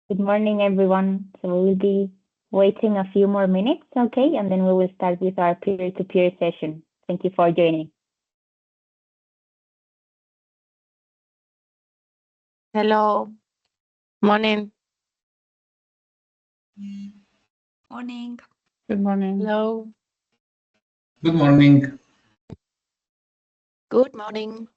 Good morning, everyone. So we'll be waiting a few more minutes, okay? And then we will start with our peer-to-peer session. Thank you for joining. Hello. Morning. Morning. Good morning. Hello. Good morning. Good morning.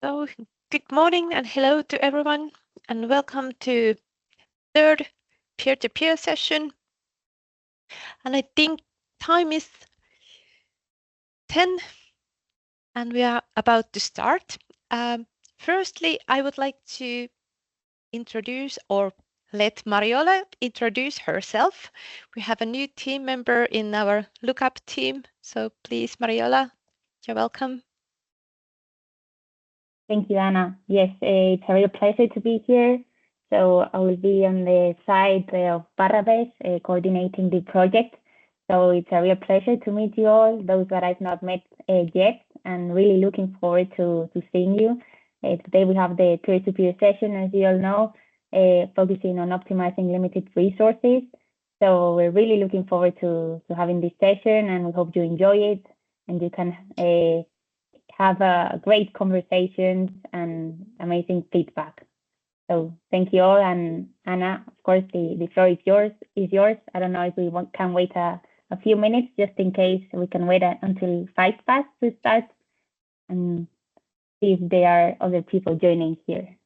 So, good morning and hello to everyone, and welcome to third peer-to-peer session. And I think time is 10, and we are about to start. Firstly, I would like to introduce or let Mariola introduce herself. We have a new team member in our lookup team. So please, Mariola, you're welcome. Thank you, Anna. Yes, it's a real pleasure to be here. So I will be on the side of Parabes, coordinating the project. So it's a real pleasure to meet you all, those that I've not met yet, and really looking forward to seeing you. Today we have the peer-to-peer session, as you all know, focusing on optimizing limited resources. So we're really looking forward to having this session, and we hope you enjoy it and you can have a great conversations and amazing feedback. So thank you all, and Anna, of course, the floor is yours. I don't know if we can wait a few minutes just in case we can wait until 5 past to start and see if there are other people joining here.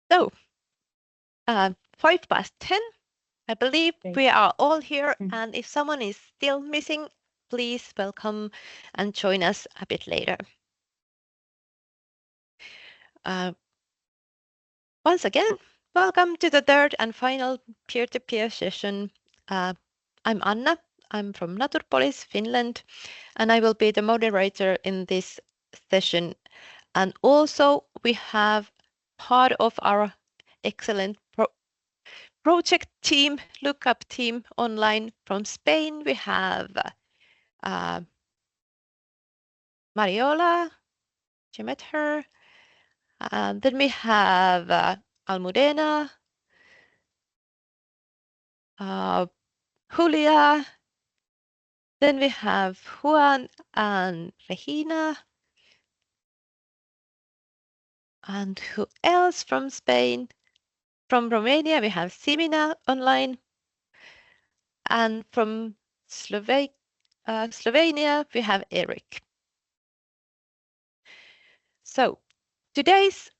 So, 10:05, I believe we are all here, and if someone is still missing, please welcome and join us a bit later. Once again, welcome to the third and final peer-to-peer session. I'm Anna. I'm from Naturpolis, Finland, and I will be the moderator in this session. And also, we have part of our excellent project team, lookup team online from Spain. We have Mariola, you met her. Then we have Almudena, Julia. Then we have Juan and Regina. And who else from Spain? From Romania, we have Simina online. And from Slovenia, we have Eric. So today's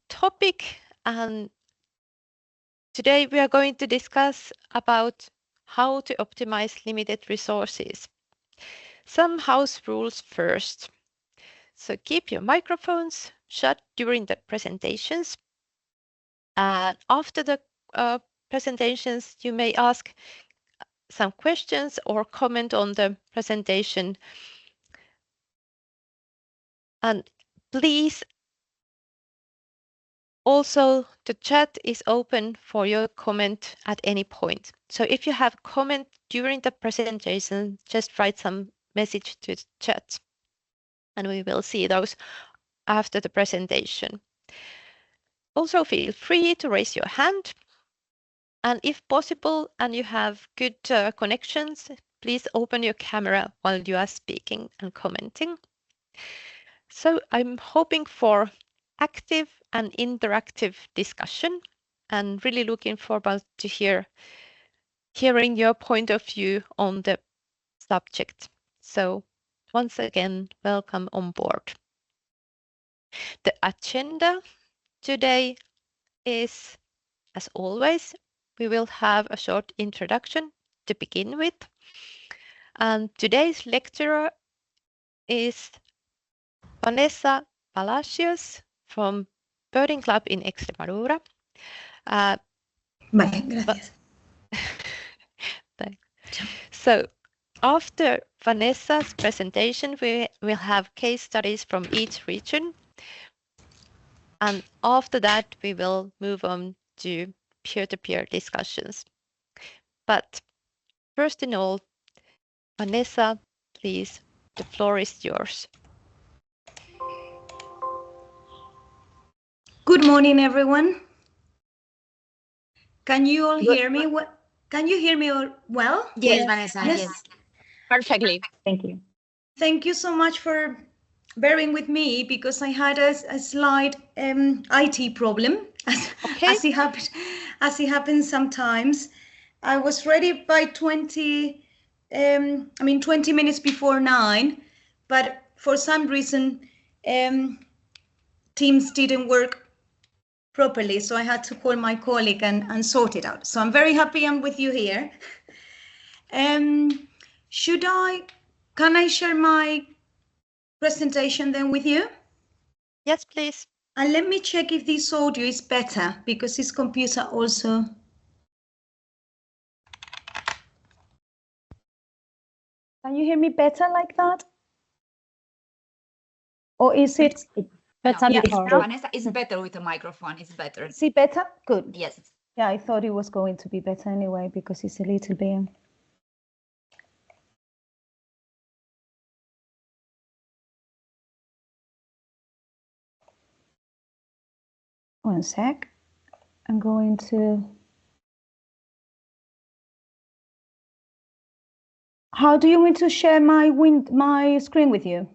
topic, and today we are going to discuss about how to optimize limited resources. Some house rules first. So keep your microphones shut during the presentations. And after the presentations, you may ask some questions or comment on the presentation. And please, also the chat is open for your comment at any point. So if you have comment during the presentation, just write some message to the chat and we will see those after the presentation. Also feel free to raise your hand. And if possible, and you have good connections, please open your camera while you are speaking and commenting. So I'm hoping for active and interactive discussion and really looking forward to hearing your point of view on the subject. So once again, welcome on board. The agenda today is, as always, we will have a short introduction to begin with. And today's lecturer is Vanessa Palacios from Birding Club in Extremadura. Vale, gracias. So after Vanessa's presentation, we will have case studies from each region. And after that, we will move on to peer-to-peer discussions. But first in all, Vanessa, please, the floor is yours. Good morning, everyone. Can you all hear me? Can you hear me all well? Yes, Vanessa. Yes. Perfectly. Thank you. Thank you so much for bearing with me because I had a slight IT problem, as it happens sometimes. I was ready by 20 minutes before 9, but for some reason Teams didn't work properly, so I had to call my colleague and sort it out. So I'm very happy I'm with you here. Can I share my presentation then with you? Yes, please. And let me check if this audio is better, because this computer also. Can you hear me better like that? Or is it better before? Vanessa, it's better with a microphone. It's better. Is it better? Good. Yes. Yeah, I thought it was going to be better anyway, because it's a little bit. One sec. I'm going to. How do you want to share my screen with you?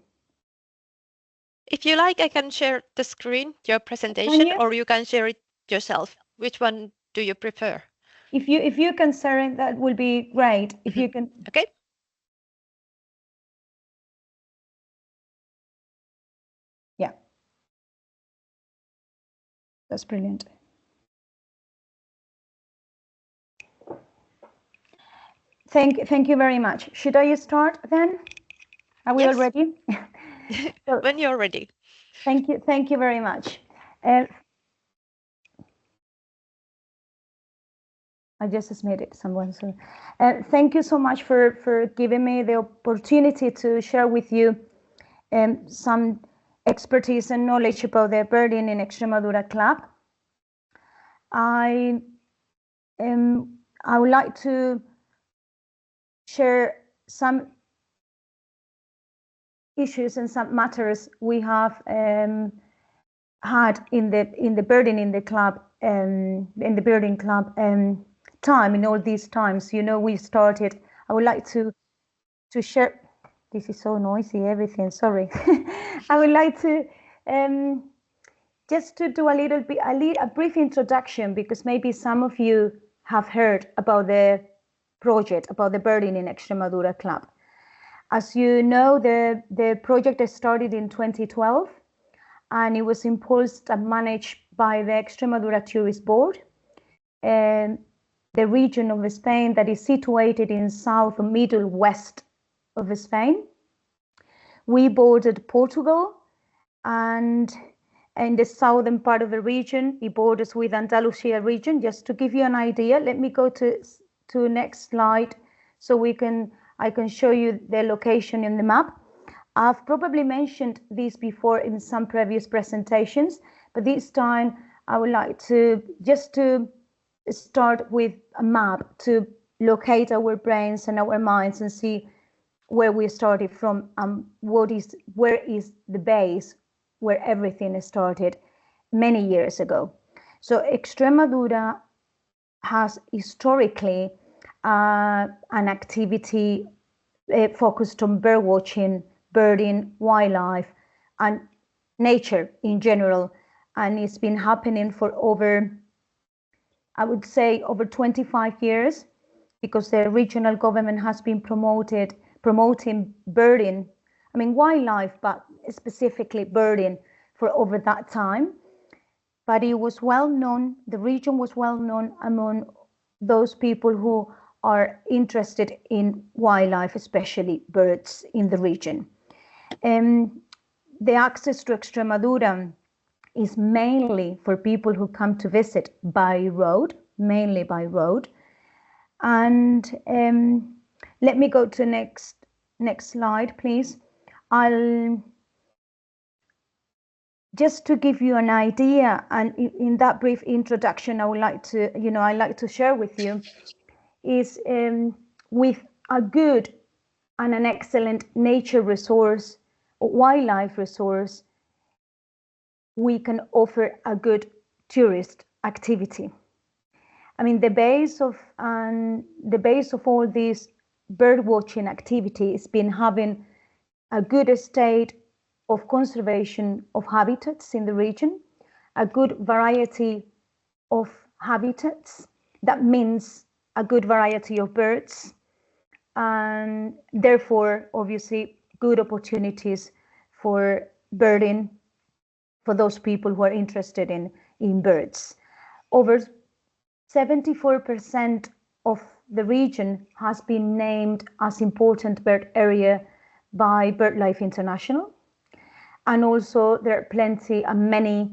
If you like, I can share the screen, your presentation, or you can share it yourself. Which one do you prefer? If you can share it, that will be great. If you can. Okay. Yeah. That's brilliant. Thank you very much. Should I start then? Are we all ready? So, when you're ready. Thank you very much. I just made it someone. So thank you so much for giving me the opportunity to share with you some expertise and knowledge about the birding in Extremadura Club. I I would like to share some issues and some matters we have had in the birding in the club in the birding club time in all these times. You know, we started. I would like to share. This is so noisy. Everything. Sorry. I would like to just to do a brief introduction, because maybe some of you have heard about the project, about the birding in Extremadura club. As you know, the project started in 2012, and it was impulsed and managed by the Extremadura Tourist Board, and the region of Spain that is situated in south or middle west of Spain. We bordered Portugal, and in the southern part of the region, it borders with Andalusia region. Just to give you an idea, let me go to next slide so I can show you the location in the map. I've probably mentioned this before in some previous presentations, but this time I would like to just to start with a map to locate our brains and our minds and see where we started from, where is the base where everything started many years ago. So Extremadura has historically an activity focused on bird watching, birding, wildlife, and nature in general. And it's been happening for over, I would say, over 25 years, because the regional government has been promoting birding, I mean wildlife, but specifically birding for over that time. But it was well known, the region was well known among those people who are interested in wildlife, especially birds in the region. The access to Extremadura is mainly for people who come to visit by road, mainly by road. And let me go to next slide, please. Just to give you an idea, and in that brief introduction, I would like to share with you is with a good and an excellent nature resource, wildlife resource, we can offer a good tourist activity. I mean, the base of all these bird watching activity has been having a good state of conservation of habitats in the region, a good variety of habitats. That means a good variety of birds, and therefore, obviously, good opportunities for birding for those people who are interested in birds. Over 74% of the region has been named as important bird area by BirdLife International. And also there are plenty and many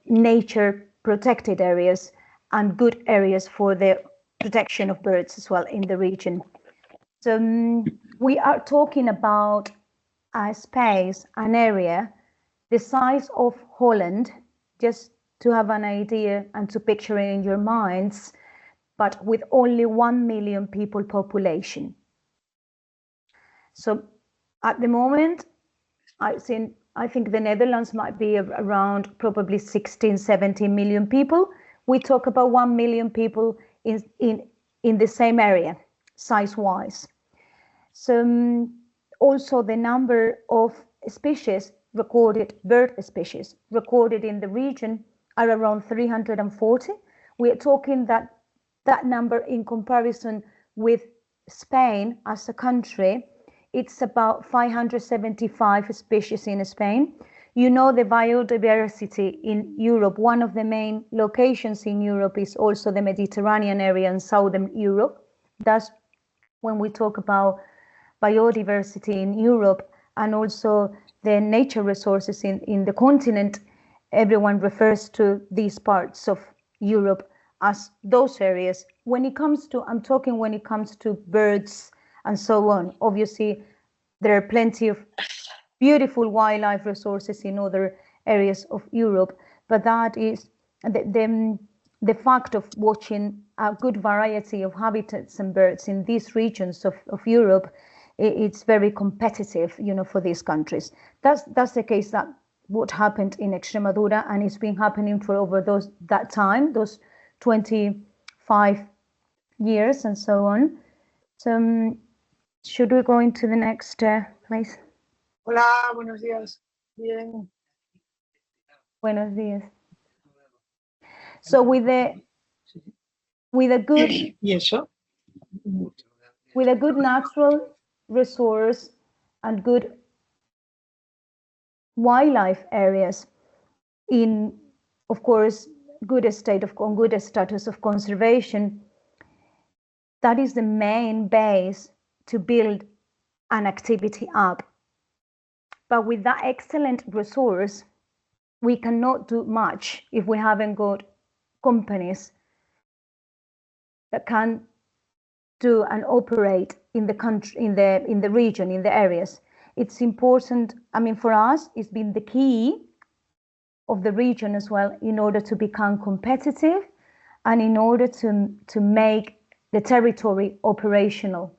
nature protected areas and good areas for the protection of birds as well in the region. So we are talking about a space, an area the size of Holland, just to have an idea and to picture it in your minds, but with only 1 million people population. So at the moment, I think the Netherlands might be around probably 16, 17 million people. We talk about 1 million people in the same area, size-wise. So also the number of species recorded, bird species recorded in the region are around 340. We are talking that number in comparison with Spain as a country, it's about 575 species in Spain. You know, the biodiversity in Europe, one of the main locations in Europe is also the Mediterranean area in Southern Europe. That's when we talk about biodiversity in Europe and also the nature resources in the continent, everyone refers to these parts of Europe as those areas. When it comes to birds and so on, obviously there are plenty of beautiful wildlife resources in other areas of Europe, but that is the the fact of watching a good variety of habitats and birds in these regions of Europe, it's very competitive, for these countries. That's the case that what happened in Extremadura, and it's been happening for over those 25 years and so on. So should we go into the next place? Hola, buenos días. Bien. Buenos días. So with a good ¿Y eso? with a good natural resource and good wildlife areas in, of course, good status of conservation, that is the main base to build an activity up. But with that excellent resource, we cannot do much if we haven't got companies that can do and operate in the country, in the region, in the areas. It's important. I mean, for us, it's been the key of the region as well, in order to become competitive and in order to make the territory operational.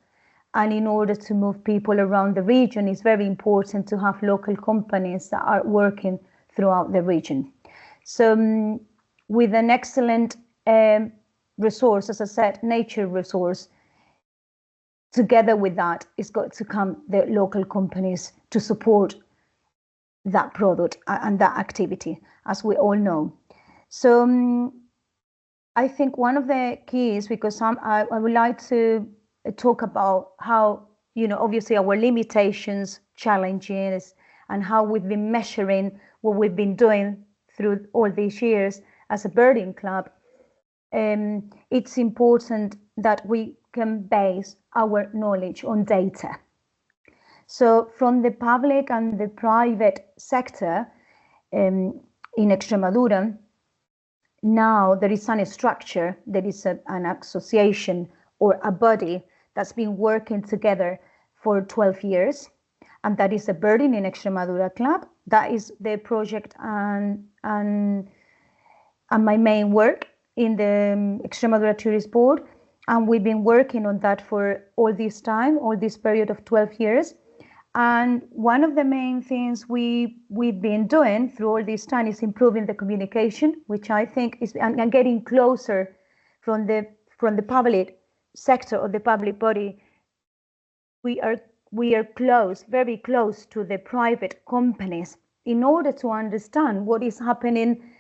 And in order to move people around the region, it's very important to have local companies that are working throughout the region. So with an excellent resource, as I said, nature resource, together with that, it's got to come the local companies to support that product and that activity, as we all know. So I think one of the keys, because I would like to talk about how, obviously our limitations, challenges, and how we've been measuring what we've been doing through all these years as a birding club. It's important that we can base our knowledge on data. So from the public and the private sector in Extremadura, now there is a structure, there is an association or a body that's been working together for 12 years, and that is the Birding in Extremadura Club. That is the project and my main work in the Extremadura Tourist Board, and we've been working on that for all this period of 12 years. And one of the main things we've been doing through all this time is improving the communication, which I think is and getting closer from the public sector or the public body. We are close, very close to the private companies in order to understand what is happening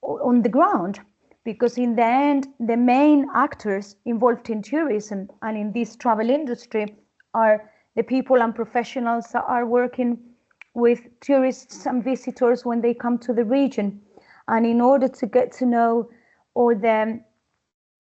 on the ground, because in the end, the main actors involved in tourism and in this travel industry are the people and professionals that are working with tourists and visitors when they come to the region. And in order to get to know all the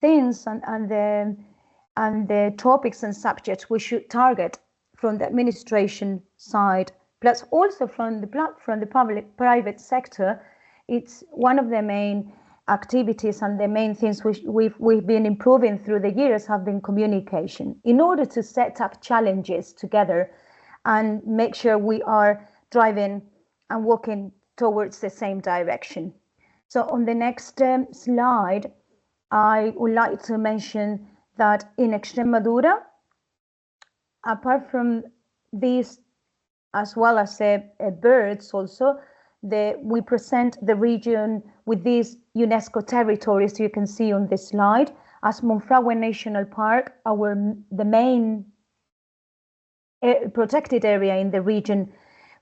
things and the topics and subjects we should target from the administration side, plus also from the public private sector, it's one of the main activities and the main things we've been improving through the years have been communication, in order to set up challenges together and make sure we are driving and walking towards the same direction. So on the next slide, I would like to mention that in Extremadura, apart from these, as well as birds also, we present the region with these UNESCO territories you can see on this slide. As Monfragüe National Park, the main protected area in the region,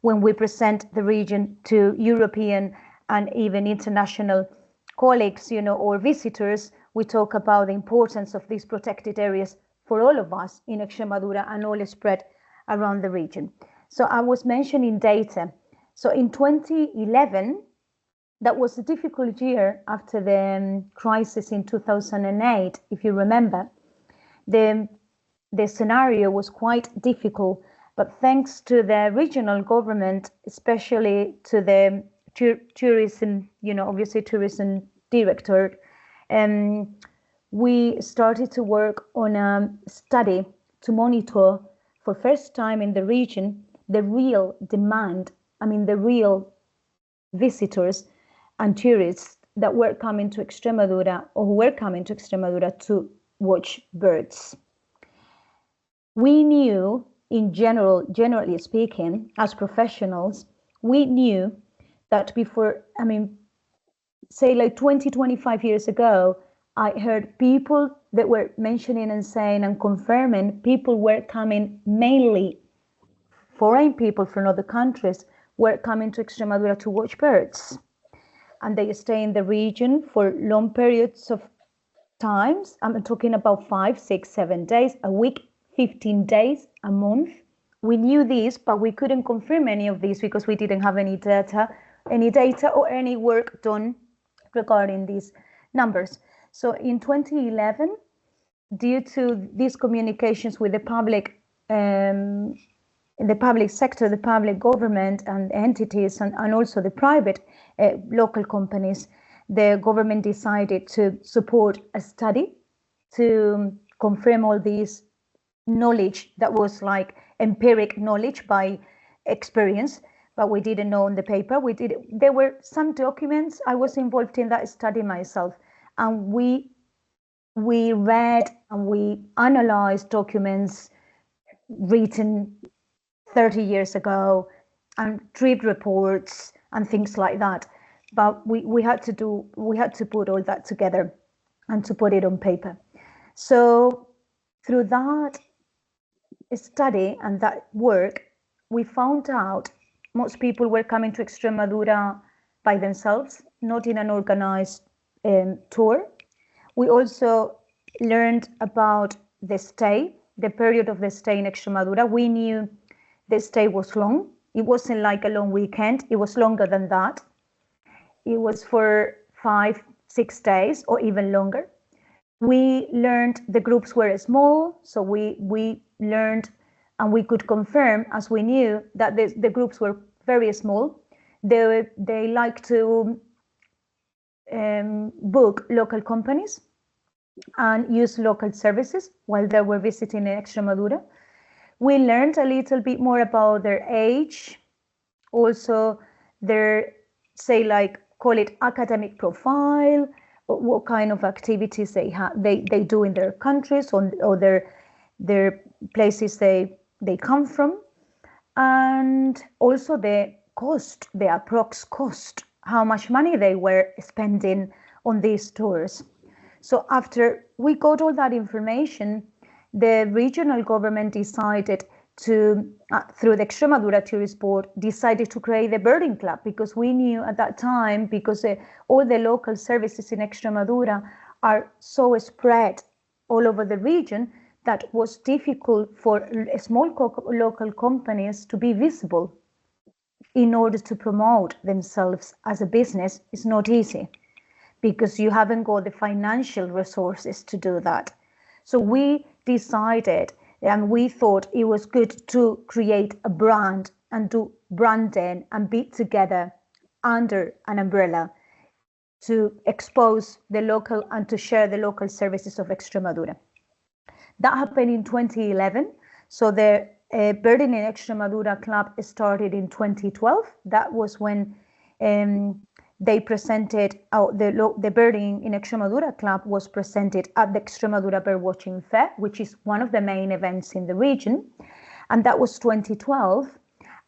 when we present the region to European and even international colleagues, or visitors, we talk about the importance of these protected areas for all of us in Extremadura and all spread around the region. So I was mentioning data. So in 2011, that was a difficult year after the crisis in 2008, if you remember. The scenario was quite difficult, but thanks to the regional government, especially to the tourism, obviously tourism director, we started to work on a study to monitor for first time in the region the real demand, the real visitors and tourists that were coming to Extremadura or who were coming to Extremadura to watch birds. We knew, in general, generally speaking, as professionals, we knew that before, I mean, say like 20, 25 years ago, I heard people that were mentioning and saying and confirming people were coming, mainly foreign people from other countries, were coming to Extremadura to watch birds. And they stay in the region for long periods of times. I'm talking about 5, 6, 7 days, a week, 15 days, a month. We knew this, but we couldn't confirm any of these because we didn't have any data or any work done regarding these numbers. So in 2011, due to these communications with the public sector, the public government and entities, and also the private local companies, the government decided to support a study to confirm all these knowledge that was like empiric knowledge by experience, but we didn't know on the paper. There were some documents. I was involved in that study myself, and we read and we analyzed documents written 30 years ago and trip reports and things like that. But we had to put all that together and to put it on paper. So through that study and that work, we found out most people were coming to Extremadura by themselves, not in an organized tour. We also learned about the period of the stay in Extremadura. We knew the stay was long. It wasn't like a long weekend. It was longer than that. It was for 5, 6 days or even longer. We learned the groups were small, so we learned and we could confirm, as we knew, that the groups were very small. They like to book local companies and use local services while they were visiting Extremadura. We learned a little bit more about their age, also their, say, like, call it academic profile, what kind of activities they do in their countries or their places they come from, and also the cost, the approx cost, how much money they were spending on these tours. So after we got all that information, the regional government decided to, through the Extremadura Tourist Board, decided to create the birding club, because we knew at that time, because all the local services in Extremadura are so spread all over the region, that was difficult for small local companies to be visible in order to promote themselves as a business. Is not easy because you haven't got the financial resources to do that. So we decided, and we thought it was good to create a brand and do branding and be together under an umbrella to expose the local and to share the local services of Extremadura. That happened in 2011. So the Birding in Extremadura Club started in 2012. That was when they presented, the Birding in Extremadura Club was presented at the Extremadura Birdwatching Fair, which is one of the main events in the region. And that was 2012.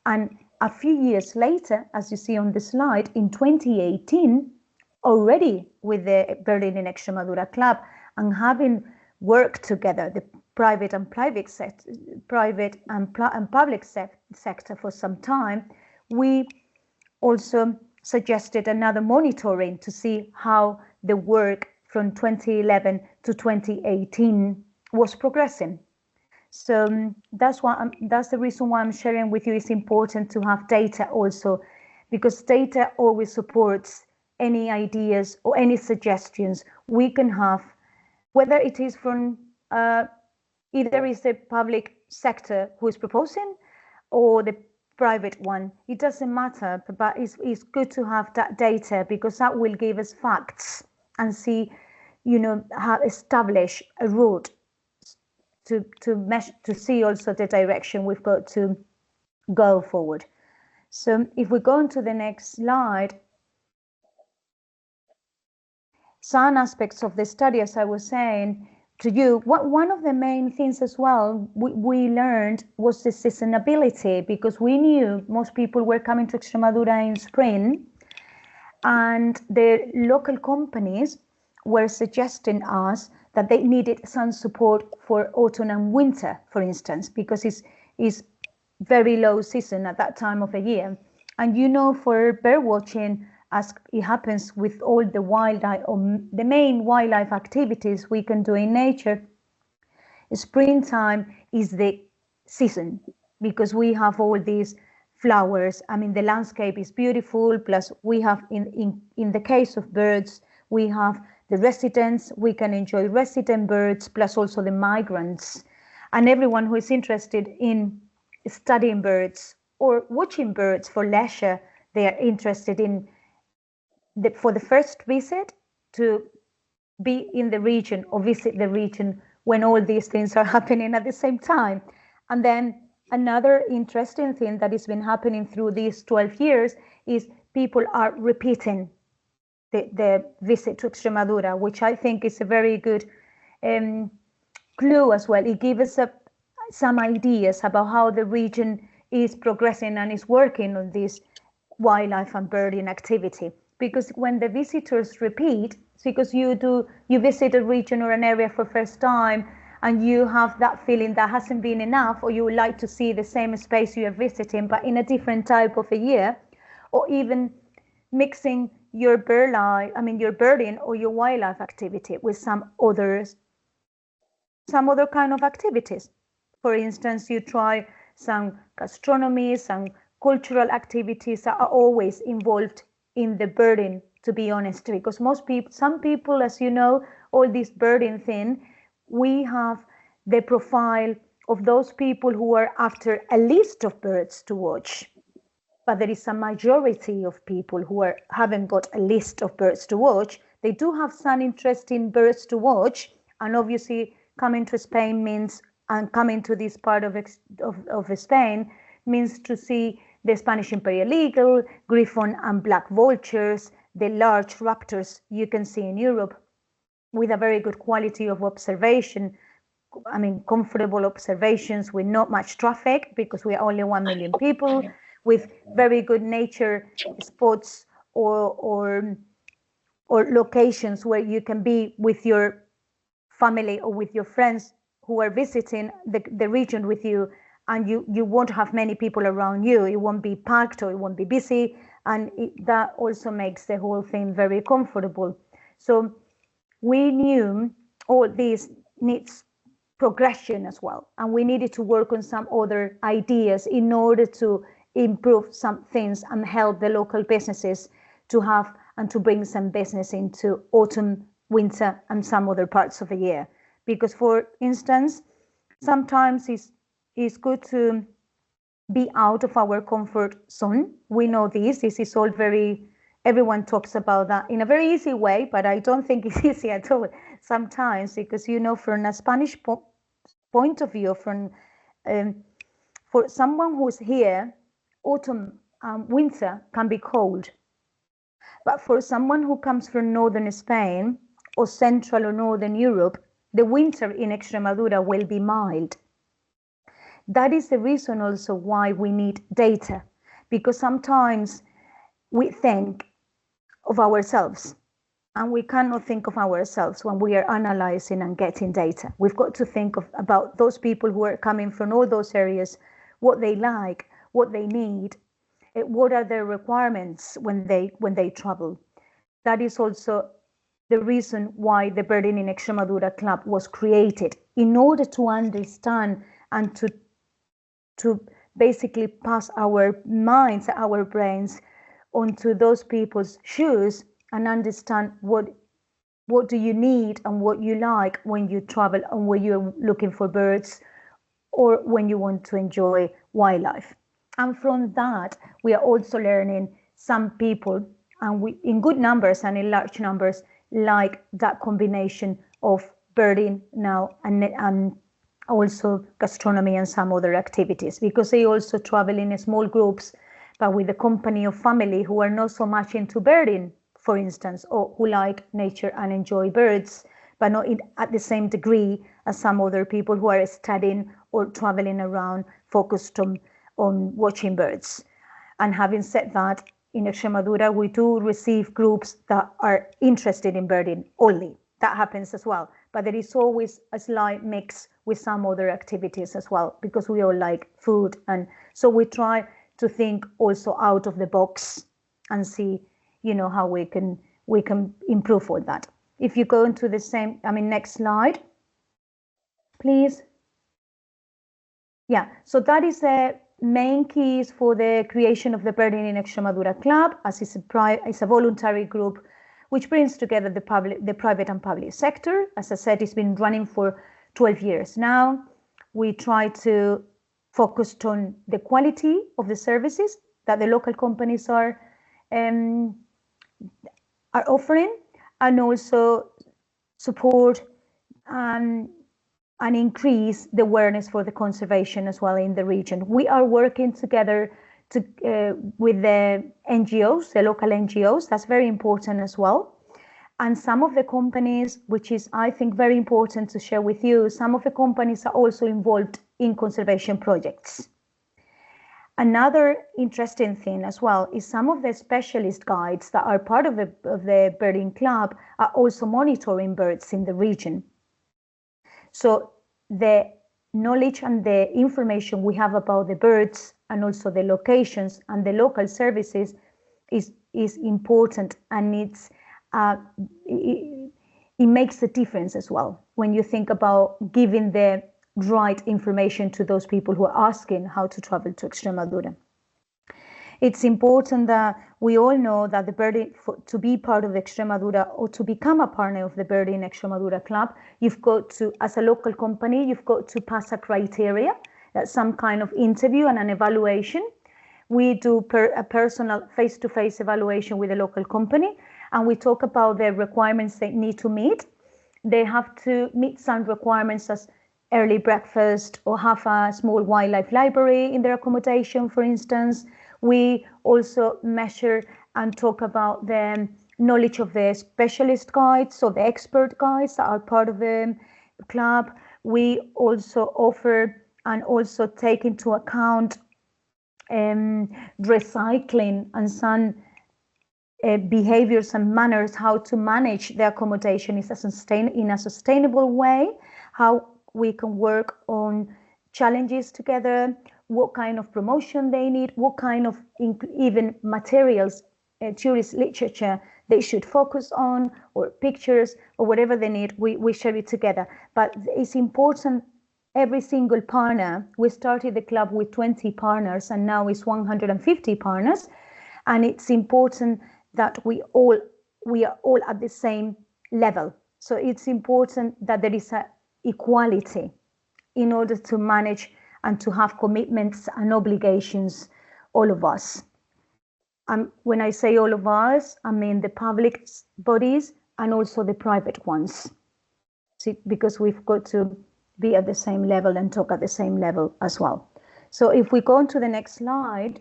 And a few years later, as you see on the slide, in 2018, already with the Birding in Extremadura Club and having worked together, the private and public sector for some time, we also suggested another monitoring to see how the work from 2011 to 2018 was progressing. So that's the reason why I'm sharing with you. It's important to have data also, because data always supports any ideas or any suggestions we can have, whether it is from either is the public sector who is proposing or the private one. It doesn't matter, but it's good to have that data, because that will give us facts and see, how establish a route to measure, to see also the direction we've got to go forward. So if we go on to the next slide, some aspects of the study, as I was saying to you, one of the main things as well we learned was the seasonability, because we knew most people were coming to Extremadura in spring, and the local companies were suggesting us that they needed some support for autumn and winter, for instance, because it's very low season at that time of the year. And you know, for bird watching, as it happens with all the wildlife, or the main wildlife activities we can do in nature, springtime is the season, because we have all these flowers. I mean, the landscape is beautiful, plus we have, in the case of birds, we have the residents, we can enjoy resident birds, plus also the migrants. And everyone who is interested in studying birds or watching birds for leisure, they are interested in for the first visit to be in the region or visit the region when all these things are happening at the same time. And then another interesting thing that has been happening through these 12 years is people are repeating the visit to Extremadura, which I think is a very good clue as well. It gives us some ideas about how the region is progressing and is working on this wildlife and birding activity. Because when the visitors repeat, because you visit a region or an area for first time, and you have that feeling that hasn't been enough, or you would like to see the same space you are visiting, but in a different type of a year, or even mixing your your birding or your wildlife activity with some other kind of activities. For instance, you try some gastronomy, some cultural activities that are always involved in the birding, to be honest, because some people, as you know, all this birding thing, we have the profile of those people who are after a list of birds to watch. But there is a majority of people who haven't got a list of birds to watch. They do have some interesting birds to watch, and obviously coming to Spain means, and coming to this part of Spain means to see the Spanish imperial eagle, griffon and black vultures, the large raptors you can see in Europe, with a very good quality of observation. I mean, comfortable observations with not much traffic, because we are only 1 million people, with very good nature spots or locations where you can be with your family or with your friends who are visiting the region with you, and you won't have many people around you. It won't be packed or it won't be busy, and that also makes the whole thing very comfortable. So we knew all this needs progression as well, and we needed to work on some other ideas in order to improve some things and help the local businesses to have and to bring some business into autumn, winter, and some other parts of the year. Because, for instance, sometimes it's good to be out of our comfort zone. We know this is all everyone talks about that in a very easy way, but I don't think it's easy at all sometimes, because, you know, from a Spanish point of view, for someone who's here, autumn and winter can be cold. But for someone who comes from northern Spain or central or northern Europe, the winter in Extremadura will be mild. That is the reason also why we need data, because sometimes we think of ourselves, and we cannot think of ourselves when we are analyzing and getting data. We've got to think about those people who are coming from all those areas, what they like, what they need, what are their requirements when they travel. That is also the reason why the Birding in Extremadura Club was created, in order to understand and to basically pass our minds, our brains onto those people's shoes and understand what do you need and what you like when you travel and when you're looking for birds or when you want to enjoy wildlife. And from that, we are also learning some people, and we, in good numbers and in large numbers, like that combination of birding now and also gastronomy and some other activities, because they also travel in small groups, but with the company of family who are not so much into birding, for instance, or who like nature and enjoy birds, but not at the same degree as some other people who are studying or traveling around focused on watching birds. And having said that, in Extremadura, we do receive groups that are interested in birding only. That happens as well. But there is always a slight mix with some other activities as well, because we all like food. And so we try to think also out of the box and see, how we can improve all that. If you go into the same, next slide, please. Yeah, so that is the main keys for the creation of the Birding in Extremadura Club, as it's a voluntary group which brings together the private and public sector. As I said, it's been running for 12 years now. We try to focus on the quality of the services that the local companies are offering, and also support and increase the awareness for the conservation as well in the region. We are working together with the NGOs, the local NGOs. That's very important as well. And some of the companies, which is, I think, very important to share with you, some of the companies are also involved in conservation projects. Another interesting thing as well is some of the specialist guides that are part of the birding club are also monitoring birds in the region. So the knowledge and the information we have about the birds and also the locations and the local services is important, and it makes a difference as well when you think about giving the right information to those people who are asking how to travel to Extremadura. It's important that we all know that to be part of Extremadura or to become a partner of the Birding Extremadura Club, you've got to, as a local company, you've got to pass a criteria, that's some kind of interview and an evaluation. We do a personal face-to-face evaluation with a local company, and we talk about the requirements they need to meet. They have to meet some requirements as early breakfast or have a small wildlife library in their accommodation, for instance. We also measure and talk about the knowledge of the specialist guides, so the expert guides that are part of the club. We also offer and also take into account recycling and some behaviors and manners, how to manage the accommodation in a sustainable way, how we can work on challenges together, what kind of promotion they need, what kind of even materials, tourist literature they should focus on, or pictures, or whatever they need, we share it together. But it's important, every single partner, we started the club with 20 partners and now it's 150 partners. And it's important that we are all at the same level. So it's important that there is a equality in order to manage and to have commitments and obligations, all of us. When I say all of us, I mean the public bodies and also the private ones. See, because we've got to be at the same level and talk at the same level as well. So if we go on to the next slide,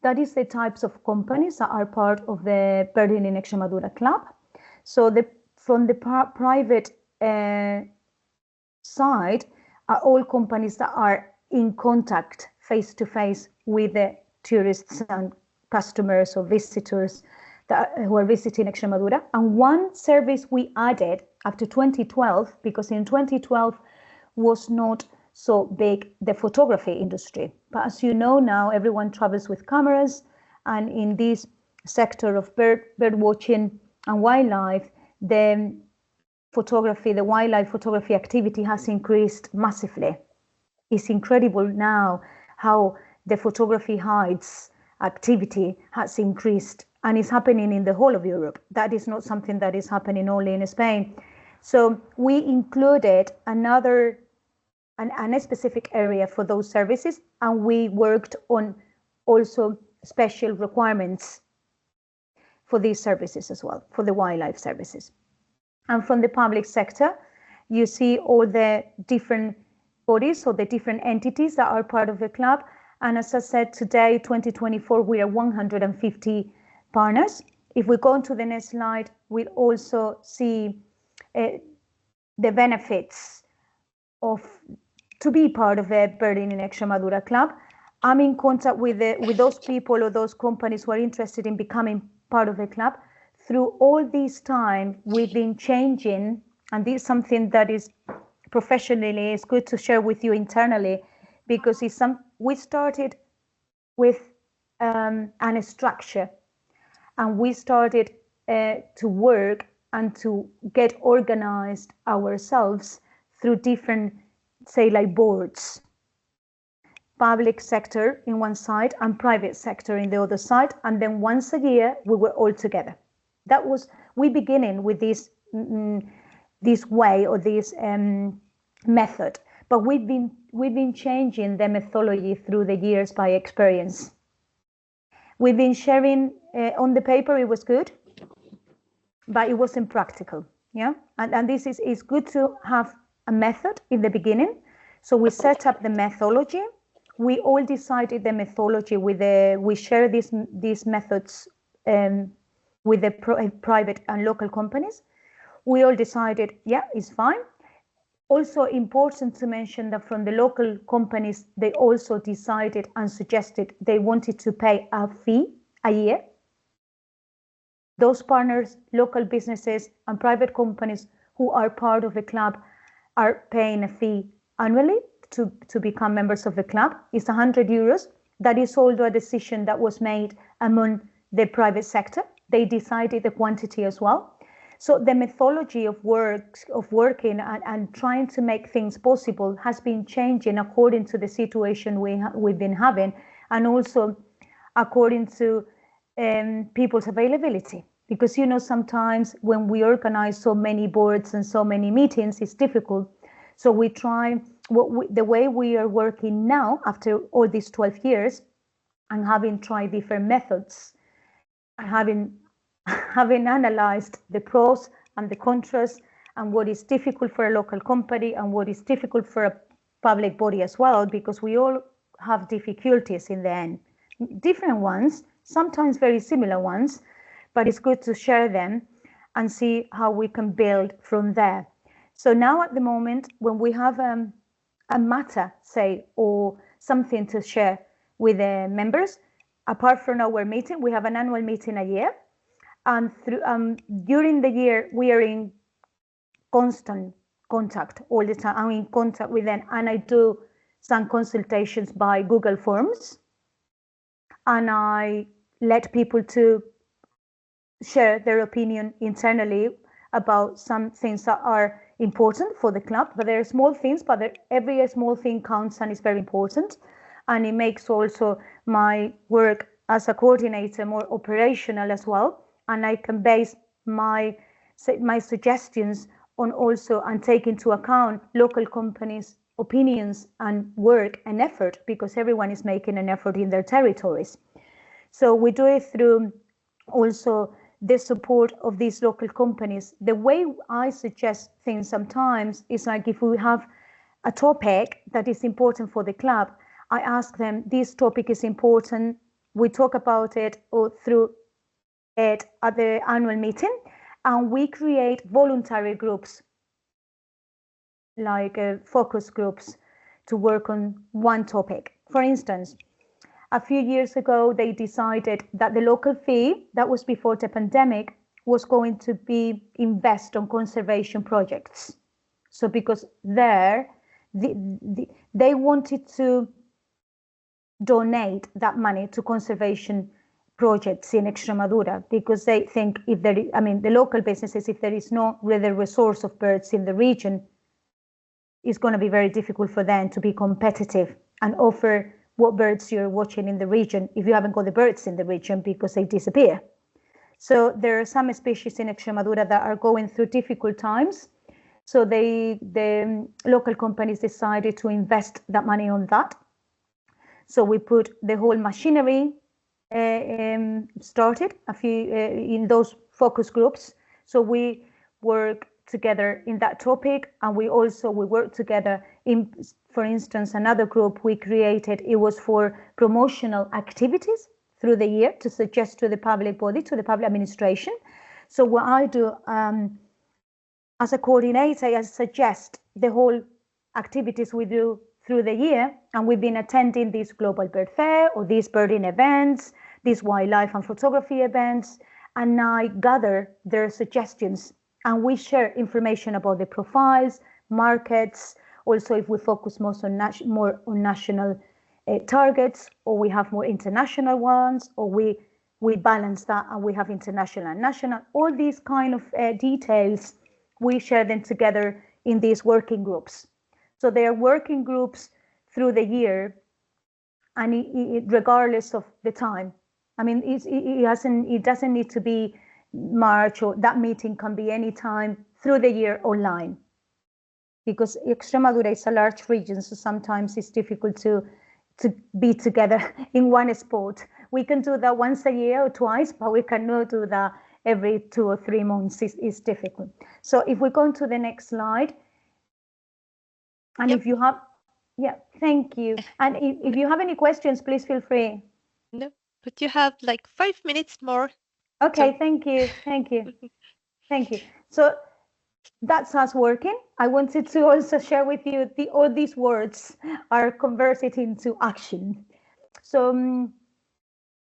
that is the types of companies that are part of the Birding in Extremadura Club. So from the private side are all companies that are in contact face-to-face with the tourists and customers or visitors who are visiting Extremadura. And one service we added after 2012, because in 2012 was not so big, the photography industry. But as you know now, everyone travels with cameras, and in this sector of bird watching and wildlife, the wildlife photography activity has increased massively. It's incredible now how the photography hides activity has increased, and it's happening in the whole of Europe. That is not something that is happening only in Spain. So we included a specific area for those services, and we worked on also special requirements for these services as well, for the wildlife services. And from the public sector, you see all the different bodies or the different entities that are part of the club. And as I said, today, 2024, we are 150 partners. if we go on to the next slide, we'll also see the benefits of to be part of the Birding in Extremadura Club. I'm in contact with those people or those companies who are interested in becoming part of the club. Through all this time, we've been changing, and this is something that is professionally is good to share with you internally, because we started with a structure, and we started to work and to get organized ourselves through different, say, like boards. Public sector in one side and private sector in the other side, and then once a year we were all together. That was we beginning with this way or this method, but we've been changing the methodology through the years by experience. We've been sharing on the paper. It was good, but it wasn't practical. Yeah, and this is good to have a method in the beginning. So we set up the methodology. We all decided the methodology we share these methods with the private and local companies. We all decided, yeah, it's fine. Also important to mention that from the local companies, they also decided and suggested they wanted to pay a fee a year. Those partners, local businesses and private companies who are part of the club are paying a fee annually to become members of the club. It's 100 euros. That is also a decision that was made among the private sector. They decided the quantity as well. So the methodology of working and trying to make things possible has been changing according to the situation we've been having, and also according to people's availability. Because sometimes when we organize so many boards and so many meetings, it's difficult. So we try the way we are working now after all these 12 years and having tried different methods and having analyzed the pros and the contras and what is difficult for a local company and what is difficult for a public body as well, because we all have difficulties in the end. Different ones, sometimes very similar ones, but it's good to share them and see how we can build from there. So now at the moment, when we have a matter, say, or something to share with the members, apart from our meeting, we have an annual meeting a year. And during the year, we are in constant contact all the time. I'm in contact with them, and I do some consultations by Google Forms. And I let people to share their opinion internally about some things that are important for the club, but there are small things, but every small thing counts and is very important. And it makes also my work as a coordinator more operational as well. And I can base my suggestions on also and take into account local companies' opinions and work and effort, because everyone is making an effort in their territories. So we do it through also the support of these local companies. The way I suggest things sometimes is like if we have a topic that is important for the club, I ask them, this topic is important. We talk about it or through it at the annual meeting, and we create voluntary groups, like focus groups, to work on one topic. For instance, a few years ago, they decided that the local fee, that was before the pandemic, was going to be invest on conservation projects. So because they wanted to donate that money to conservation projects in Extremadura, because they think if there is, the local businesses, if there is no really resource of birds in the region, it's going to be very difficult for them to be competitive and offer what birds you're watching in the region if you haven't got the birds in the region, because they disappear. So there are some species in Extremadura that are going through difficult times. So the local companies decided to invest that money on that. So we put the whole machinery started in those focus groups. So we work together in that topic, and we work together in, for instance, another group we created, it was for promotional activities through the year to suggest to the public body, to the public administration. So what I do as a coordinator, I suggest the whole activities we do through the year, and we've been attending this global bird fair or these birding events, these wildlife and photography events, and I gather their suggestions and we share information about the profiles, markets, also if we focus more on national targets, or we have more international ones, or we balance that and we have international and national, all these kind of details, we share them together in these working groups. So they are working groups through the year, and regardless of the time. I mean, it doesn't need to be March, or that meeting can be any time through the year online. Because Extremadura is a large region, so sometimes it's difficult to be together in one spot. We can do that once a year or twice, but we cannot do that every 2 or 3 months. It's difficult. So if we go to the next slide, and if you have, thank you. And if you have any questions, please feel free. No, but you have like 5 minutes more. Okay, so. Thank you. Thank you. So that's us working. I wanted to also share with you all these words are converted into action. So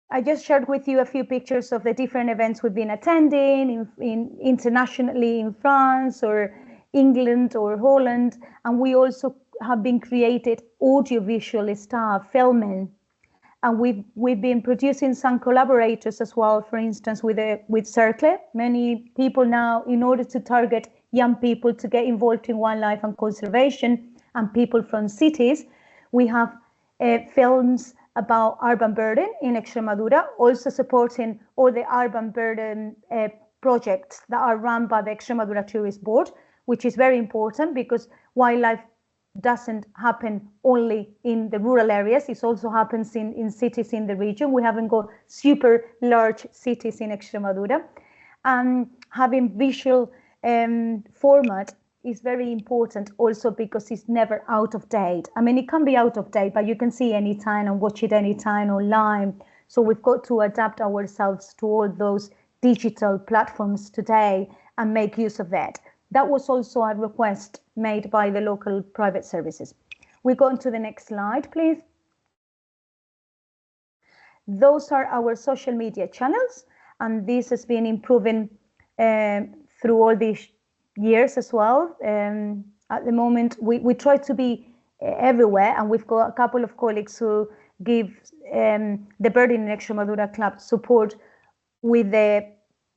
I just shared with you a few pictures of the different events we've been attending internationally in France or England or Holland, and we also have been created audiovisual staff, filming, and we've been producing some collaborators as well. For instance, with Cercle, many people now, in order to target young people to get involved in wildlife and conservation, and people from cities, we have films about urban birding in Extremadura, also supporting all the urban birding projects that are run by the Extremadura Tourist Board, which is very important because wildlife doesn't happen only in the rural areas, it also happens in cities in the region. We haven't got super large cities in Extremadura. Having visual format is very important also because it's never out of date. I mean, it can be out of date, but you can see anytime and watch it anytime online. So we've got to adapt ourselves to all those digital platforms today and make use of that. That was also a request made by the local private services. We go on to the next slide, please. Those are our social media channels, and this has been improving through all these years as well. At the moment, we try to be everywhere, and we've got a couple of colleagues who give the Birding in Extremadura Club support with the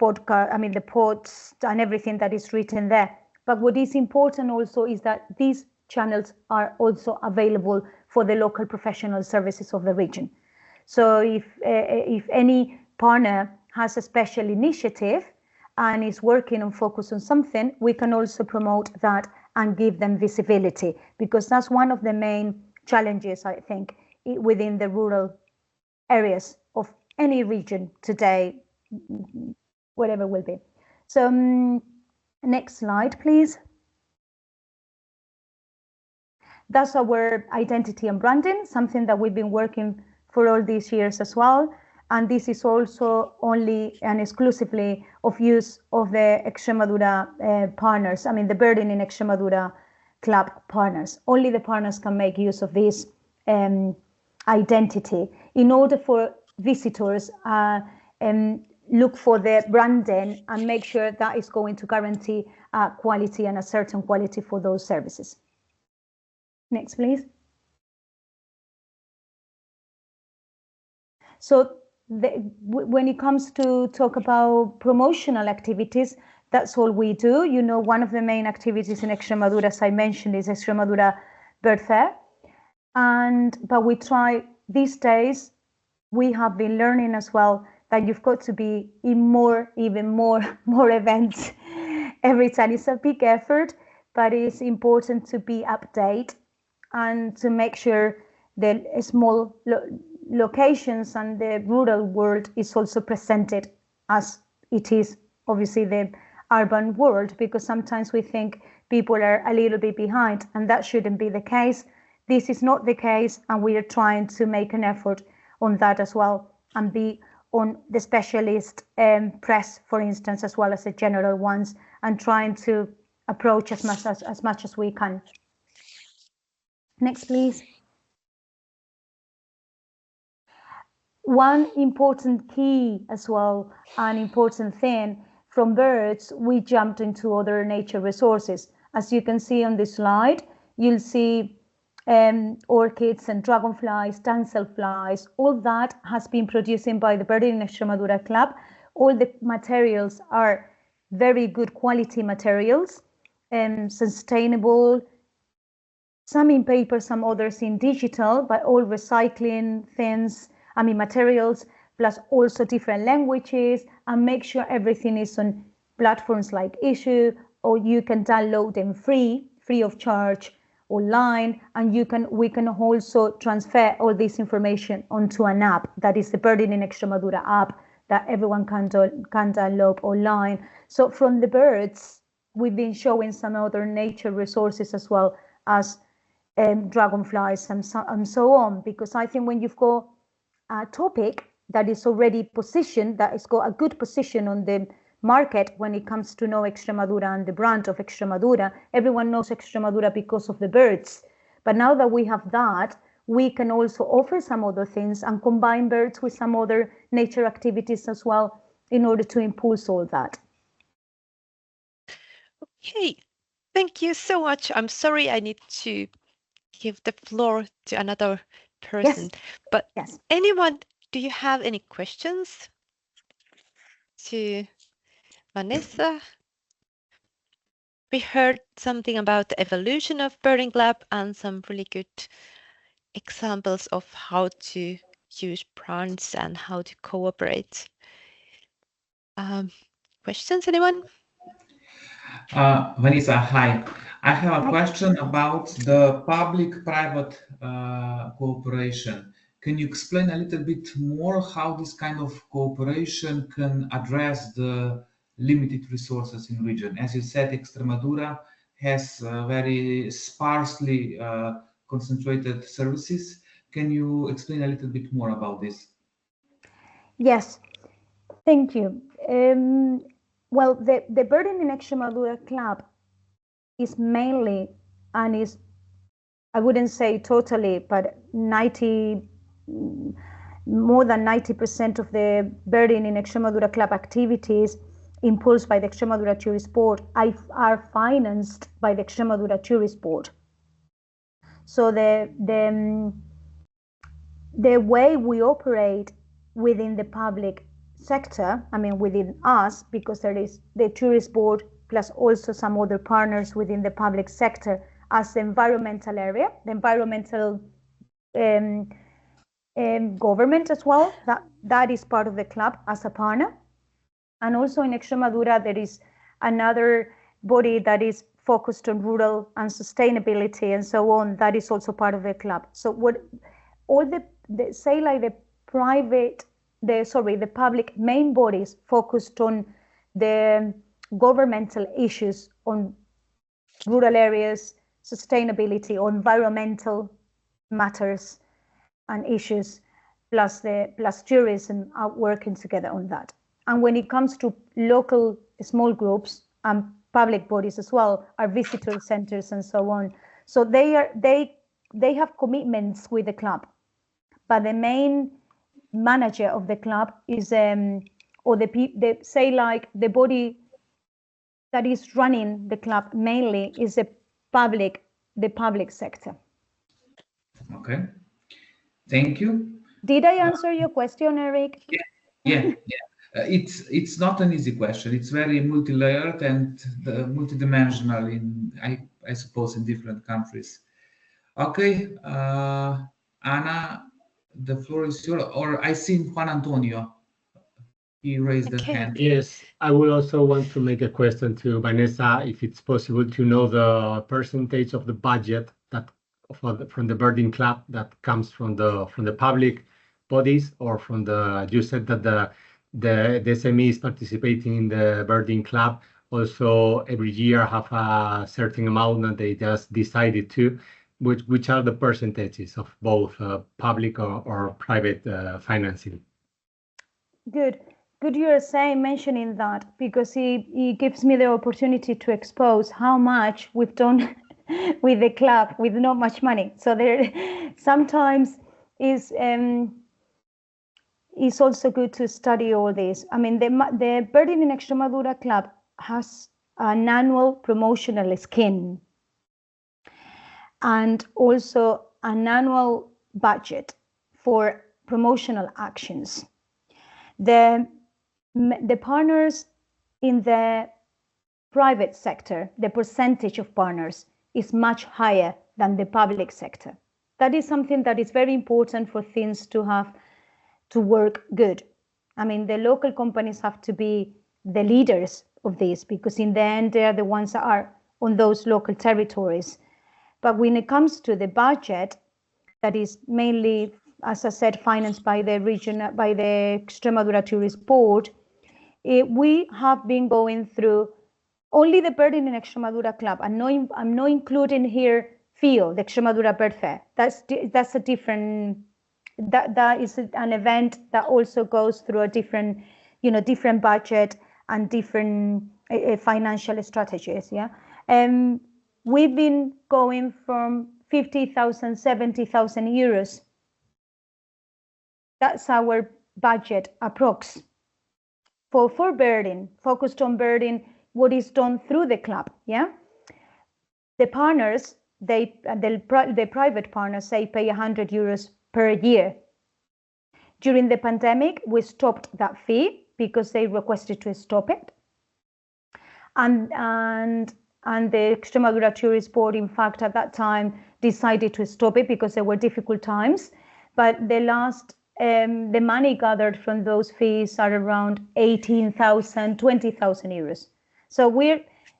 podcast, I mean the posts and everything that is written there. But what is important also is that these channels are also available for the local professional services of the region. So if any partner has a special initiative and is working on focus on something, we can also promote that and give them visibility, because that's one of the main challenges, I think, within the rural areas of any region today, whatever will be. So next slide, please. That's our identity and branding, something that we've been working for all these years as well. And this is also only and exclusively of use of the Extremadura partners. I mean, the Birding in Extremadura Club partners. Only the partners can make use of this identity in order for visitors look for the branding and make sure that is going to guarantee quality and a certain quality for those services. Next, please. So when it comes to talk about promotional activities, that's all we do. You know, one of the main activities in Extremadura, as I mentioned, is Extremadura Bird Fair. But we try these days, we have been learning as well that you've got to be in even more events every time. It's a big effort, but it's important to be updated and to make sure the small locations and the rural world is also presented as it is, obviously, the urban world, because sometimes we think people are a little bit behind, and that shouldn't be the case. This is not the case, and we are trying to make an effort on that as well. and be on the specialist press, for instance, as well as the general ones, and trying to approach as much as we can. Next, please. One important key as well, an important thing, from birds, we jumped into other nature resources. As you can see on this slide, you'll see orchids and dragonflies, damselflies, all that has been produced by the Birding in Extremadura Club. All the materials are very good quality materials, sustainable, some in paper, some others in digital, but all recycling things, materials, plus also different languages, and make sure everything is on platforms like Issue, or you can download them free of charge online, and we can also transfer all this information onto an app that is the Birding in Extremadura app that everyone can download online. So from the birds, we've been showing some other nature resources as well as dragonflies and so on, because I think when you've got a topic that is already positioned, that has got a good position on the market when it comes to know Extremadura and the brand of Extremadura, everyone knows Extremadura because of the birds. But now that we have that, we can also offer some other things and combine birds with some other nature activities as well in order to impulse all that. Okay, thank you so much. I'm sorry I need to give the floor to another person. Yes. But yes. Anyone, do you have any questions to Vanessa? We heard something about the evolution of Birding Lab and some really good examples of how to use brands and how to cooperate. Questions, anyone? Vanessa, hi. I have a question about the public-private cooperation. Can you explain a little bit more how this kind of cooperation can address the limited resources in region? As you said, Extremadura has very sparsely concentrated services. Can you explain a little bit more about this? Yes, thank you. Well, the Birding in Extremadura Club is mainly, and is, I wouldn't say totally, but more than 90% of the Birding in Extremadura Club activities impulsed by the Extremadura Tourist Board are financed by the Extremadura Tourist Board. So the way we operate within the public sector, within us, because there is the Tourist Board plus also some other partners within the public sector as the environmental area, the environmental government as well, that is part of the club as a partner. And also in Extremadura, there is another body that is focused on rural and sustainability and so on, that is also part of the club. So what all the public main bodies focused on the governmental issues on rural areas, sustainability, or environmental matters and issues, plus tourism are working together on that. And when it comes to local small groups and public bodies as well, are visitor centers and so on. So they have commitments with the club, but the main manager of the club is or the body that is running the club mainly is the public sector. Okay, thank you. Did I answer your question, Eric? Yeah. It's not an easy question. It's very multi-layered and multidimensional I suppose in different countries. Okay, Anna, the floor is yours. Or I see Juan Antonio. He raised the hand. Yes, I would also want to make a question to Vanessa, if it's possible to know the percentage of the budget that from the Birding Club that comes from the public bodies, or from the, you said that the SMEs participating in the Birding Club also every year have a certain amount that they just decided to, which are the percentages of both public or private financing? Good. Good you're saying, mentioning that, because he gives me the opportunity to expose how much we've done with the club with not much money. So there sometimes is it's also good to study all this. I mean, the Birding in Extremadura Club has an annual promotional scheme and also an annual budget for promotional actions. The partners in the private sector, the percentage of partners is much higher than the public sector. That is something that is very important for things to have to work good. I mean, the local companies have to be the leaders of this, because in the end, they are the ones that are on those local territories. But when it comes to the budget, that is mainly, as I said, financed by the region, by the Extremadura Tourist Board, we have been going through only the Birding in Extremadura Club. I'm not including here FIO, the Extremadura Bird Fair. That's a different. That is an event that also goes through a different, different budget and different financial strategies. Yeah, we've been going from 50,000, 70,000 euros. That's our budget approx. For birding, focused on birding, what is done through the club. Yeah, the partners, the private partners, they pay 100 euros per year. During the pandemic, we stopped that fee because they requested to stop it. And the Extremadura Tourist Board, in fact, at that time decided to stop it because there were difficult times. But the last, the money gathered from those fees are around 18,000, 20,000 euros. So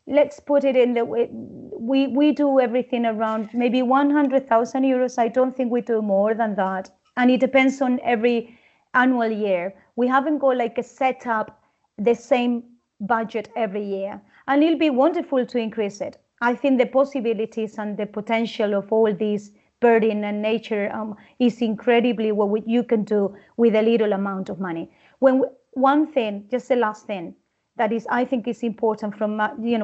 let's put it in the way, we do everything around maybe 100,000 euros. I don't think we do more than that. And it depends on every annual year. We haven't got like a setup, the same budget every year. And it'll be wonderful to increase it. I think the possibilities and the potential of all these birding and nature is incredibly what you can do with a little amount of money. One thing, just the last thing, that is, I think is important from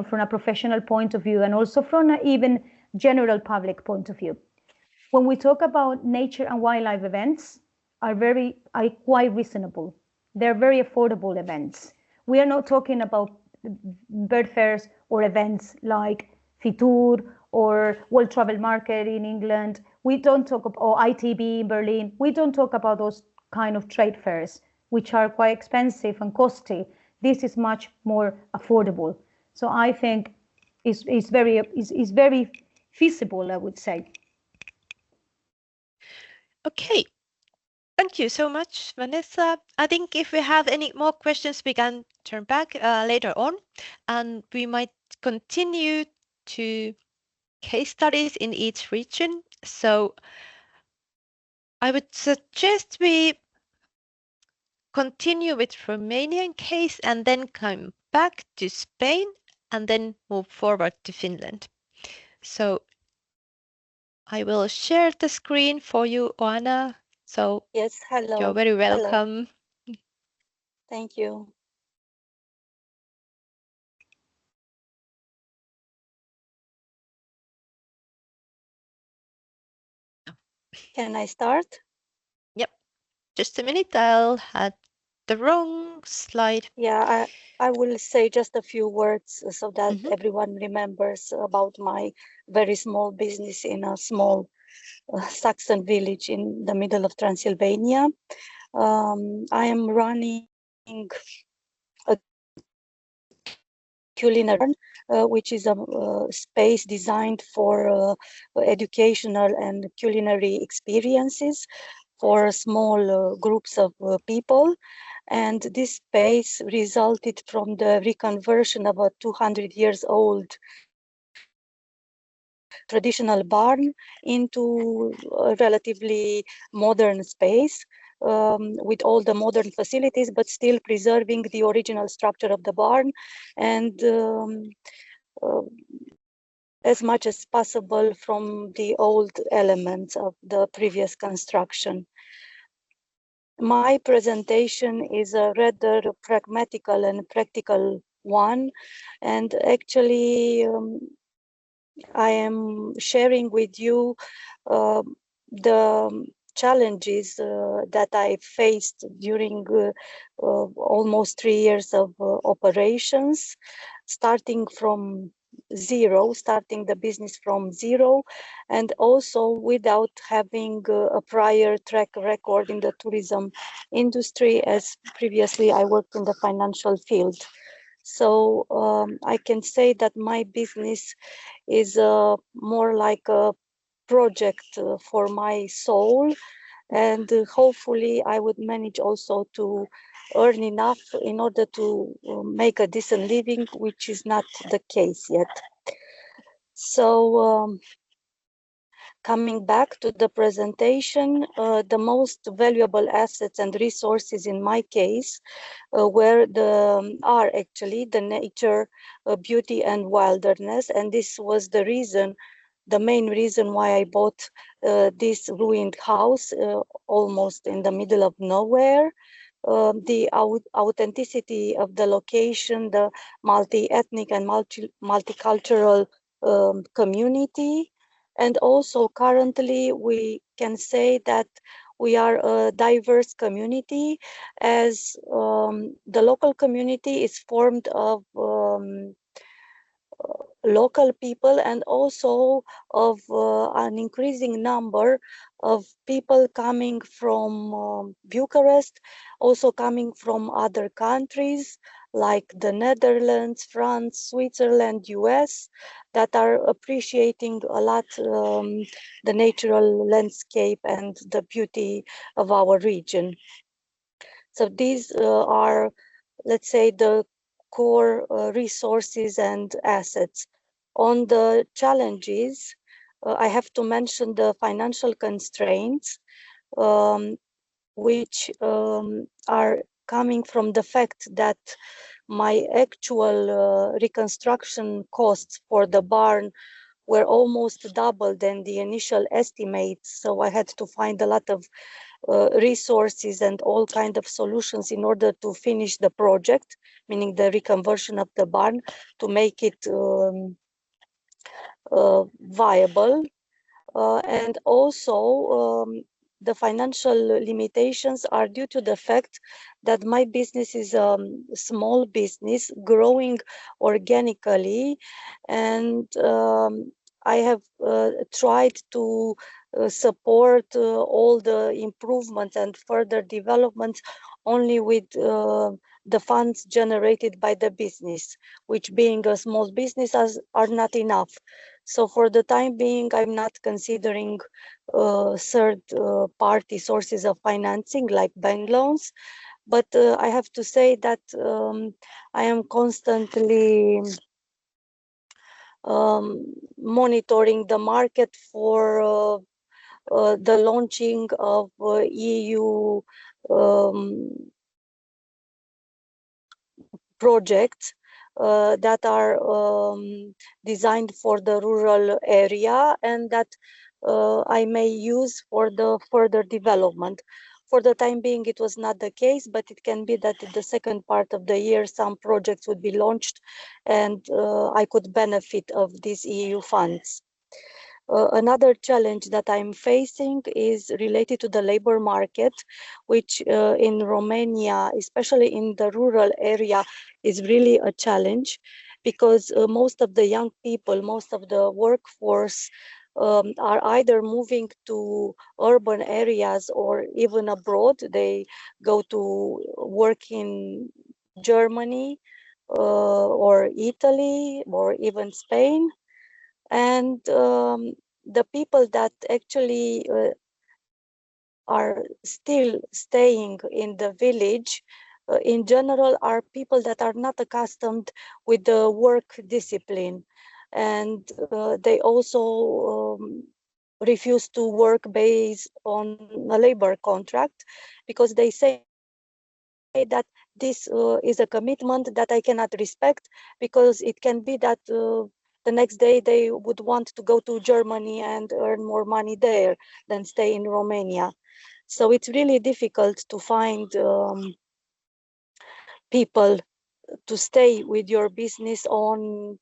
from a professional point of view and also from an even general public point of view. When we talk about nature and wildlife events, are quite reasonable. They're very affordable events. We are not talking about bird fairs or events like Fitur or World Travel Market in England. We don't talk about, or ITB in Berlin. We don't talk about those kind of trade fairs, which are quite expensive and costly. This is much more affordable. So I think it's very feasible, I would say. Okay. Thank you so much, Vanessa. I think if we have any more questions, we can turn back later on, and we might continue to case studies in each region. So I would suggest we continue with Romanian case and then come back to Spain and then move forward to Finland. So I will share the screen for you, Oana. So yes, hello. You're very welcome. Hello. Thank you. Can I start? Yep. Just a minute. I'll have the wrong slide. Yeah, I will say just a few words so that everyone remembers about my very small business in a small Saxon village in the middle of Transylvania. I am running a culinary, which is a space designed for educational and culinary experiences for small groups of people. And this space resulted from the reconversion of a 200 years old traditional barn into a relatively modern space with all the modern facilities, but still preserving the original structure of the barn and as much as possible from the old elements of the previous construction. My presentation is a rather pragmatical and practical one, and actually I am sharing with you the challenges that I faced during almost 3 years of operations, starting from zero, starting the business from zero, and also without having a prior track record in the tourism industry, as previously I worked in the financial field. So I can say that my business is more like a project for my soul, and hopefully I would manage also to earn enough in order to make a decent living, which is not the case yet. So coming back to the presentation, the most valuable assets and resources in my case are actually the nature, beauty and wilderness, and this was the main reason why I bought this ruined house almost in the middle of nowhere. The authenticity of the location, the multi-ethnic and multicultural community, and also currently we can say that we are a diverse community, as the local community is formed of local people and also of an increasing number of people coming from Bucharest, also coming from other countries like the Netherlands, France, Switzerland, US, that are appreciating a lot the natural landscape and the beauty of our region. So these are, let's say, the core resources and assets. On the challenges, I have to mention the financial constraints, which are coming from the fact that my actual reconstruction costs for the barn were almost double than the initial estimates. So I had to find a lot of resources and all kind of solutions in order to finish the project, meaning the reconversion of the barn, to make it viable. And also the financial limitations are due to the fact that my business is a small business growing organically, and I have tried to support all the improvements and further developments only with the funds generated by the business, which being a small business are not enough. So for the time being, I'm not considering third party sources of financing like bank loans, but I have to say that I am constantly monitoring the market for the launching of EU projects that are designed for the rural area and that I may use for the further development. For the time being, it was not the case, but it can be that in the second part of the year, some projects would be launched and I could benefit of these EU funds. Another challenge that I'm facing is related to the labor market, which in Romania, especially in the rural area, is really a challenge because most of the young people, most of the workforce are either moving to urban areas or even abroad. They go to work in Germany or Italy or even Spain. And the people that actually are still staying in the village in general are people that are not accustomed with the work discipline, and they also refuse to work based on a labor contract because they say that this is a commitment that I cannot respect, because it can be that the next day they would want to go to Germany and earn more money there than stay in Romania. So it's really difficult to find people to stay with your business on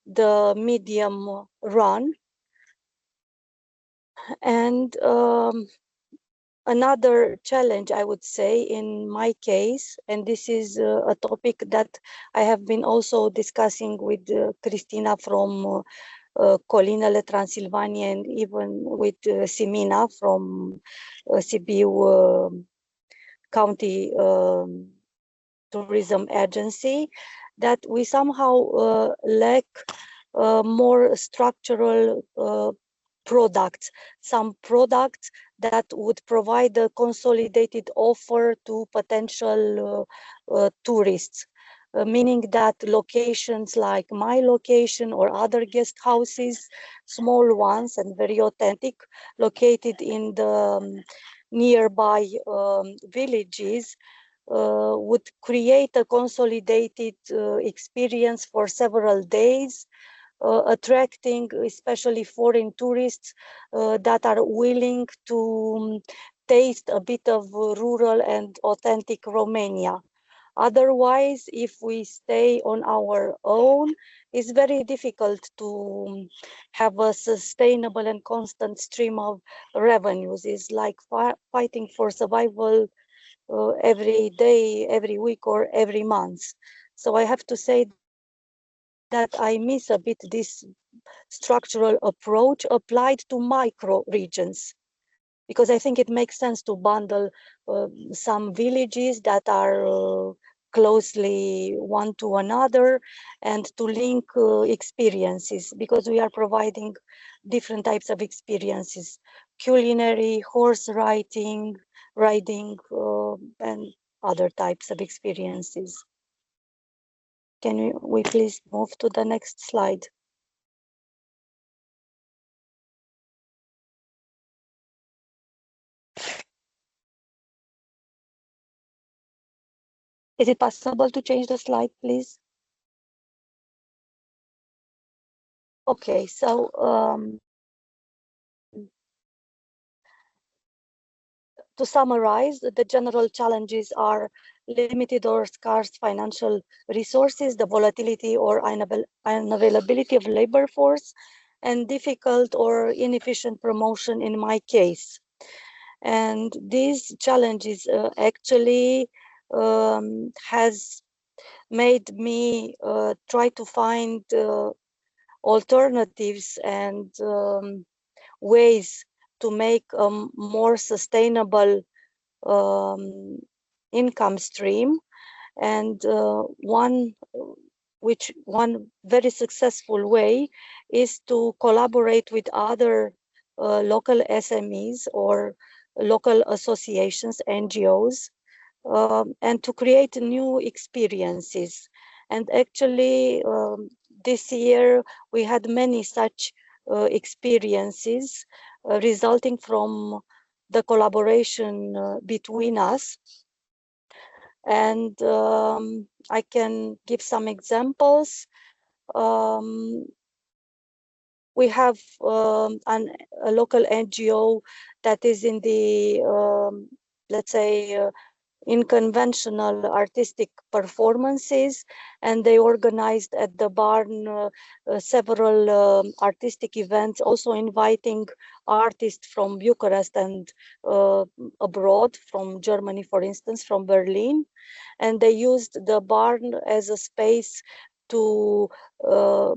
the medium run. And another challenge, I would say, in my case, and this is a topic that I have been also discussing with Cristina from Colinele, Transylvania, and even with Simina from Sibiu County Tourism Agency, that we somehow lack more structural products, some products that would provide a consolidated offer to potential tourists. Meaning that locations like my location or other guest houses, small ones and very authentic, located in the nearby villages, would create a consolidated experience for several days, attracting especially foreign tourists that are willing to taste a bit of rural and authentic Romania. Otherwise, if we stay on our own, it's very difficult to have a sustainable and constant stream of revenues. It's like fighting for survival every day, every week, or every month. So I have to say that I miss a bit this structural approach applied to micro regions, because I think it makes sense to bundle some villages that are closely one to another and to link experiences, because we are providing different types of experiences: culinary, horse riding, and other types of experiences. Can we please move to the next slide? Is it possible to change the slide, please? Okay, so to summarize, the general challenges are limited or scarce financial resources, the volatility or unavailability of labor force, and difficult or inefficient promotion in my case. And these challenges actually has made me try to find alternatives and ways to make a more sustainable income stream. And one very successful way is to collaborate with other local SMEs or local associations, NGOs, and to create new experiences. And actually, this year we had many such experiences resulting from the collaboration between us. And I can give some examples. We have a local NGO that is in the, let's say, in conventional artistic performances, and they organized at the barn several artistic events, also inviting artists from Bucharest and abroad, from Germany, for instance, from Berlin. And they used the barn as a space to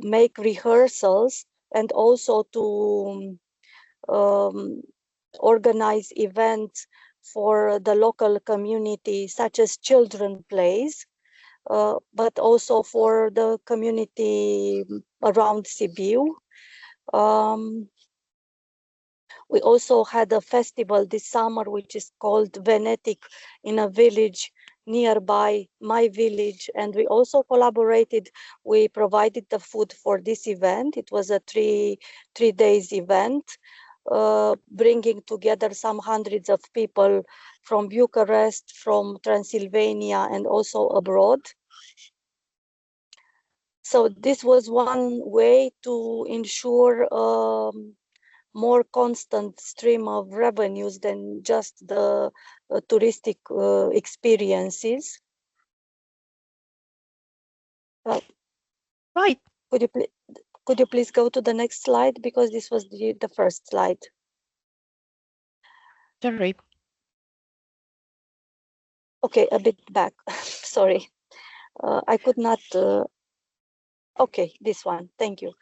make rehearsals and also to organize events for the local community, such as children plays, but also for the community around Sibiu. We also had a festival this summer, which is called Venetic, in a village nearby my village, and we also collaborated. We provided the food for this event. It was a three days event, bringing together some hundreds of people from Bucharest, from Transylvania, and also abroad. So this was one way to ensure more constant stream of revenues than just the touristic experiences. Right. Could you please go to the next slide, because this was the first slide. Sorry. Okay, a bit back. Sorry, I could not. Okay, this one. Thank you.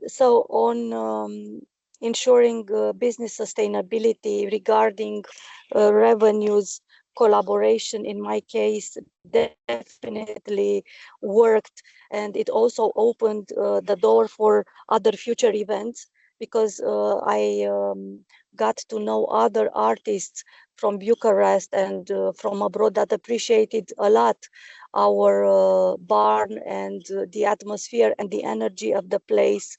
So on ensuring business sustainability regarding revenues, collaboration in my case definitely worked, and it also opened the door for other future events, because I got to know other artists from Bucharest and from abroad that appreciated a lot our barn and the atmosphere and the energy of the place.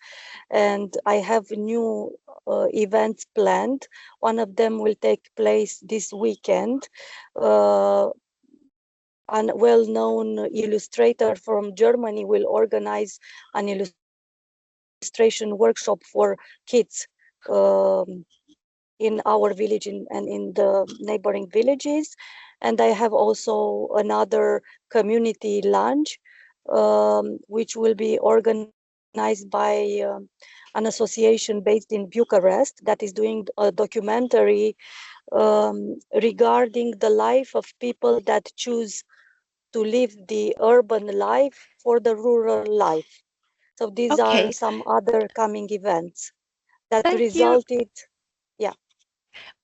And I have new events planned. One of them will take place this weekend. A well-known illustrator from Germany will organize an illustration workshop for kids in our village and in the neighboring villages. And I have also another community lunch, which will be organized by an association based in Bucharest that is doing a documentary regarding the life of people that choose to live the urban life for the rural life. So these are some other coming events that resulted. Yeah.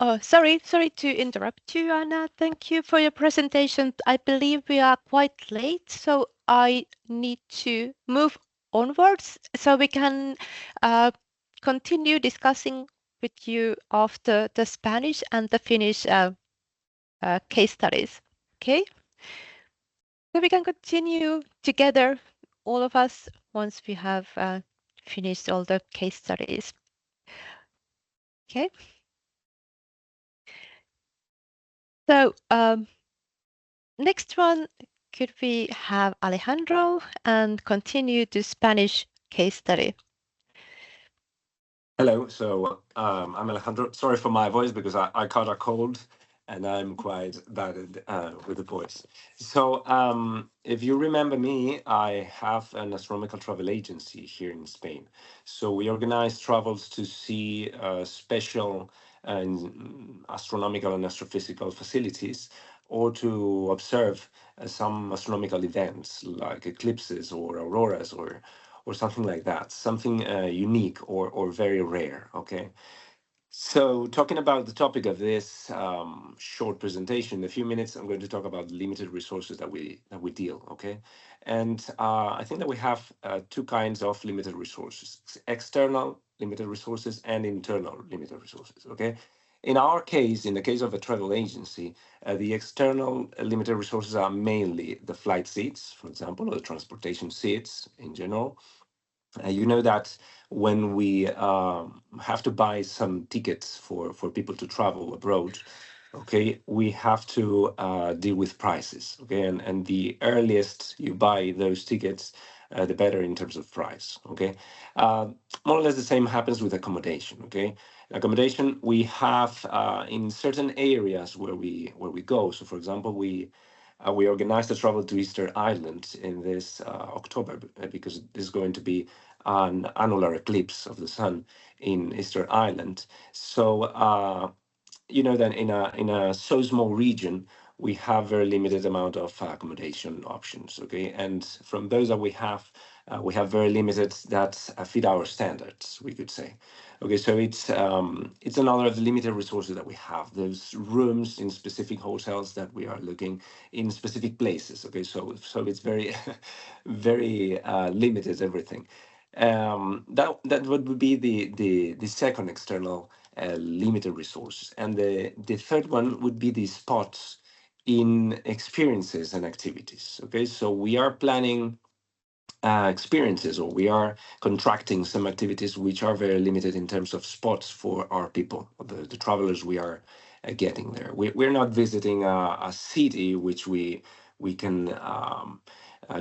Oh, sorry to interrupt you, Anna. Thank you for your presentation. I believe we are quite late, so I need to move onwards so we can continue discussing with you after the Spanish and the Finnish case studies. Okay? So we can continue together, all of us, once we have finished all the case studies. Okay? So next one, could we have Alejandro and continue the Spanish case study? Hello, so I'm Alejandro. Sorry for my voice because I caught a cold and I'm quite bad with the voice. So if you remember me, I have an astronomical travel agency here in Spain. So we organize travels to see special astronomical and astrophysical facilities, or to observe some astronomical events like eclipses or auroras or something like that, something unique or very rare. Okay. So talking about the topic of this short presentation, in a few minutes, I'm going to talk about the limited resources that we deal. Okay. And I think that we have two kinds of limited resources: external limited resources and internal limited resources. Okay. In our case, in the case of a travel agency, the external limited resources are mainly the flight seats, for example, or the transportation seats in general. You know that when we have to buy some tickets for people to travel abroad, okay, we have to deal with prices, okay, and the earliest you buy those tickets, the better in terms of price, okay. More or less the same happens with accommodation, okay. Accommodation we have in certain areas where we go. So, for example, we organized a travel to Easter Island in this October because there's going to be an annular eclipse of the sun in Easter Island. So you know that in a so small region we have very limited amount of accommodation options. Okay, and from those that we have very limited that fit our standards, we could say. Okay, so it's another of the limited resources that we have. Those rooms in specific hotels that we are looking in specific places. Okay, so it's very very limited everything. That would be the second external limited resources, and the third one would be the spots in experiences and activities. Okay, so we are planning experiences, or we are contracting some activities which are very limited in terms of spots for our people, the travelers we are getting there. We're not visiting a city which we can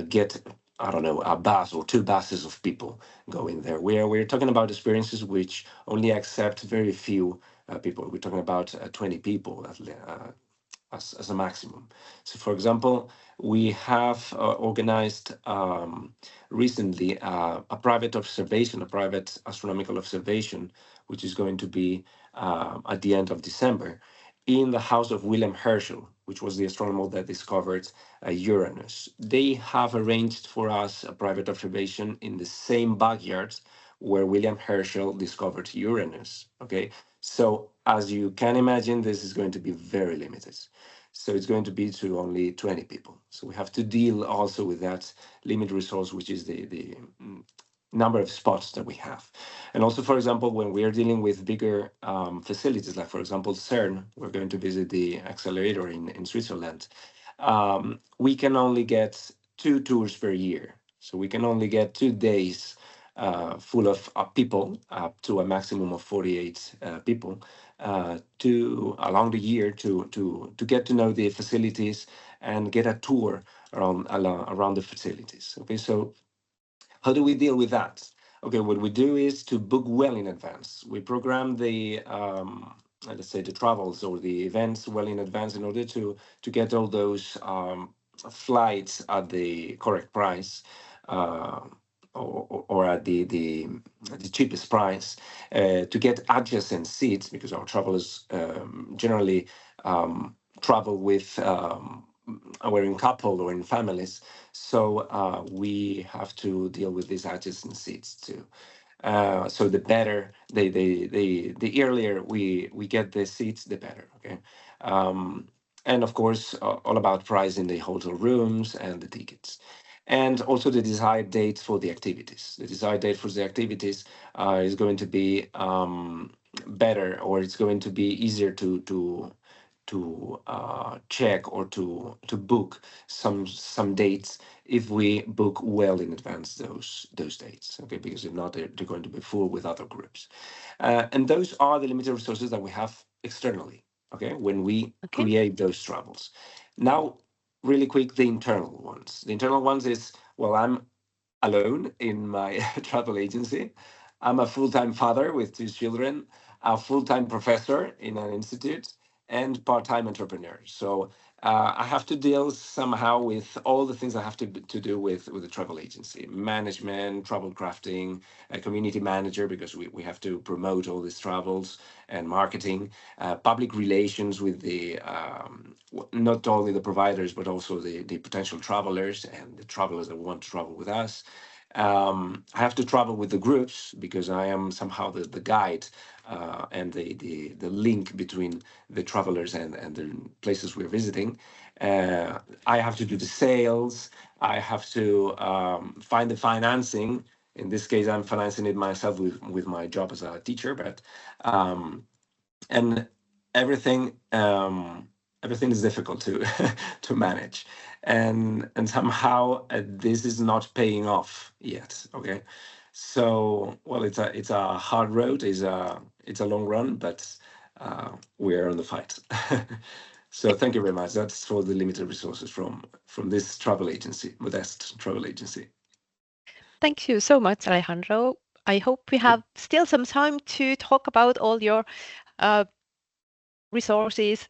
get I don't know, a bus or two buses of people going there. We're talking about experiences which only accept very few people. We're talking about 20 people as a maximum. So, for example, we have organized recently a private observation, a private astronomical observation, which is going to be at the end of December in the house of William Herschel, which was the astronomer that discovered Uranus. They have arranged for us a private observation in the same backyard where William Herschel discovered Uranus. Okay, so as you can imagine, this is going to be very limited. So it's going to be to only 20 people. So we have to deal also with that limited resource, which is the number of spots that we have. And also, for example, when we are dealing with bigger facilities, like for example, CERN, we're going to visit the accelerator in Switzerland. We can only get 2 tours per year. So we can only get 2 days full of people, up to a maximum of 48 people, to along the year to get to know the facilities and get a tour around the facilities. Okay, so how do we deal with that? Okay, what we do is to book well in advance. We program the let's say the travels or the events well in advance in order to get all those flights at the correct price. Or at the cheapest price, to get adjacent seats, because our travelers generally travel with we're in couple or in families, so we have to deal with these adjacent seats too. So the better the earlier we get the seats, the better. Okay, and of course all about pricing the hotel rooms and the tickets, and also the desired dates for the activities. The desired date for the activities is going to be better, or it's going to be easier to check or to book some dates if we book well in advance those dates. Okay, because if not, they're going to be full with other groups, and those are the limited resources that we have externally. Okay, when we create those travels. Now, really quick, the internal ones. The internal ones is, well, I'm alone in my travel agency. I'm a full-time father with 2 children, a full-time professor in an institute, and part-time entrepreneur. So I have to deal somehow with all the things I have to do with the travel agency: management, travel crafting, a community manager, because we have to promote all these travels, and marketing, public relations with the not only the providers but also the potential travelers and the travelers that want to travel with us. I have to travel with the groups because I am somehow the guide and the link between the travelers and the places we're visiting. I have to do the sales. I have to find the financing. In this case, I'm financing it myself with my job as a teacher, but and everything is difficult to to manage, and somehow this is not paying off yet. Okay, so well, it's a hard road, it's a long run, but we're on the fight. So thank you very much. That's for the limited resources from this travel agency, Modest Travel Agency. Thank you so much, Alejandro. I hope we have still some time to talk about all your resources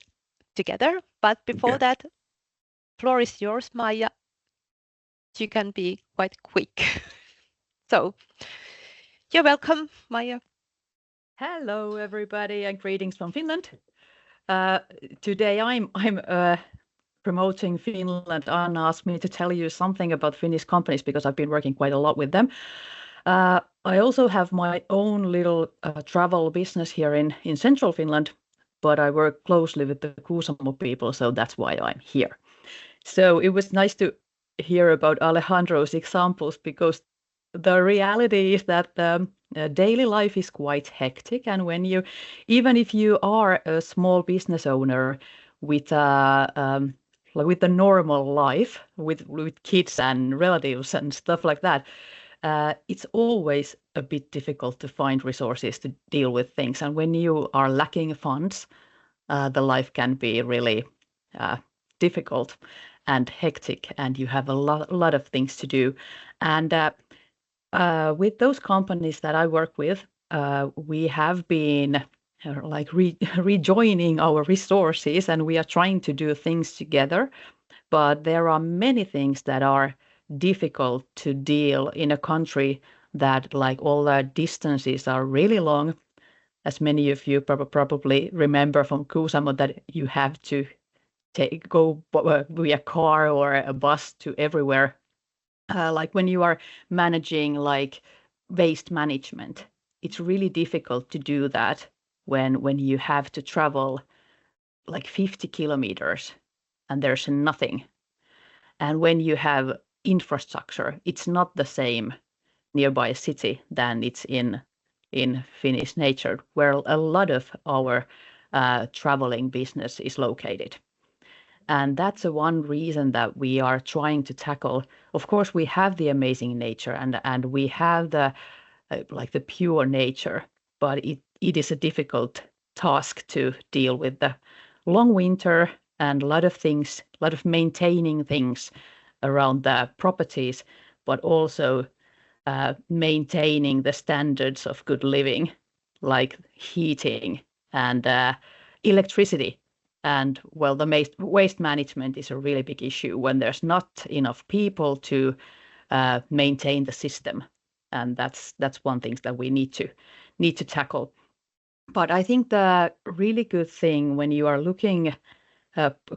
together. But before that, floor is yours, Maya. You can be quite quick. So you're welcome, Maya. Hello, everybody, and greetings from Finland. Today I'm promoting Finland. Anna asked me to tell you something about Finnish companies because I've been working quite a lot with them. I also have my own little travel business here in central Finland, but I work closely with the Kuusamo people, so that's why I'm here. So it was nice to hear about Alejandro's examples, because the reality is that daily life is quite hectic, and when even if you are a small business owner with with a normal life with kids and relatives and stuff like that, it's always a bit difficult to find resources to deal with things. And when you are lacking funds, the life can be really difficult. and hectic, and you have a lot of things to do. And with those companies that I work with, we have been like rejoining our resources, and we are trying to do things together. But there are many things that are difficult to deal in a country that, like, all the distances are really long. As many of you probably remember from Kuusamo, that you have to go via car or a bus to everywhere. Like when you are managing like waste management, it's really difficult to do that when you have to travel like 50 kilometers and there's nothing. And when you have infrastructure, it's not the same nearby a city than it's in Finnish nature, where a lot of our traveling business is located. And that's one reason that we are trying to tackle. Of course, we have the amazing nature and we have the like the pure nature, but it is a difficult task to deal with the long winter and a lot of things, a lot of maintaining things around the properties, but also maintaining the standards of good living, like heating and electricity. And well, the waste management is a really big issue when there's not enough people to maintain the system, and that's one thing that we need to tackle. But I think the really good thing when you are looking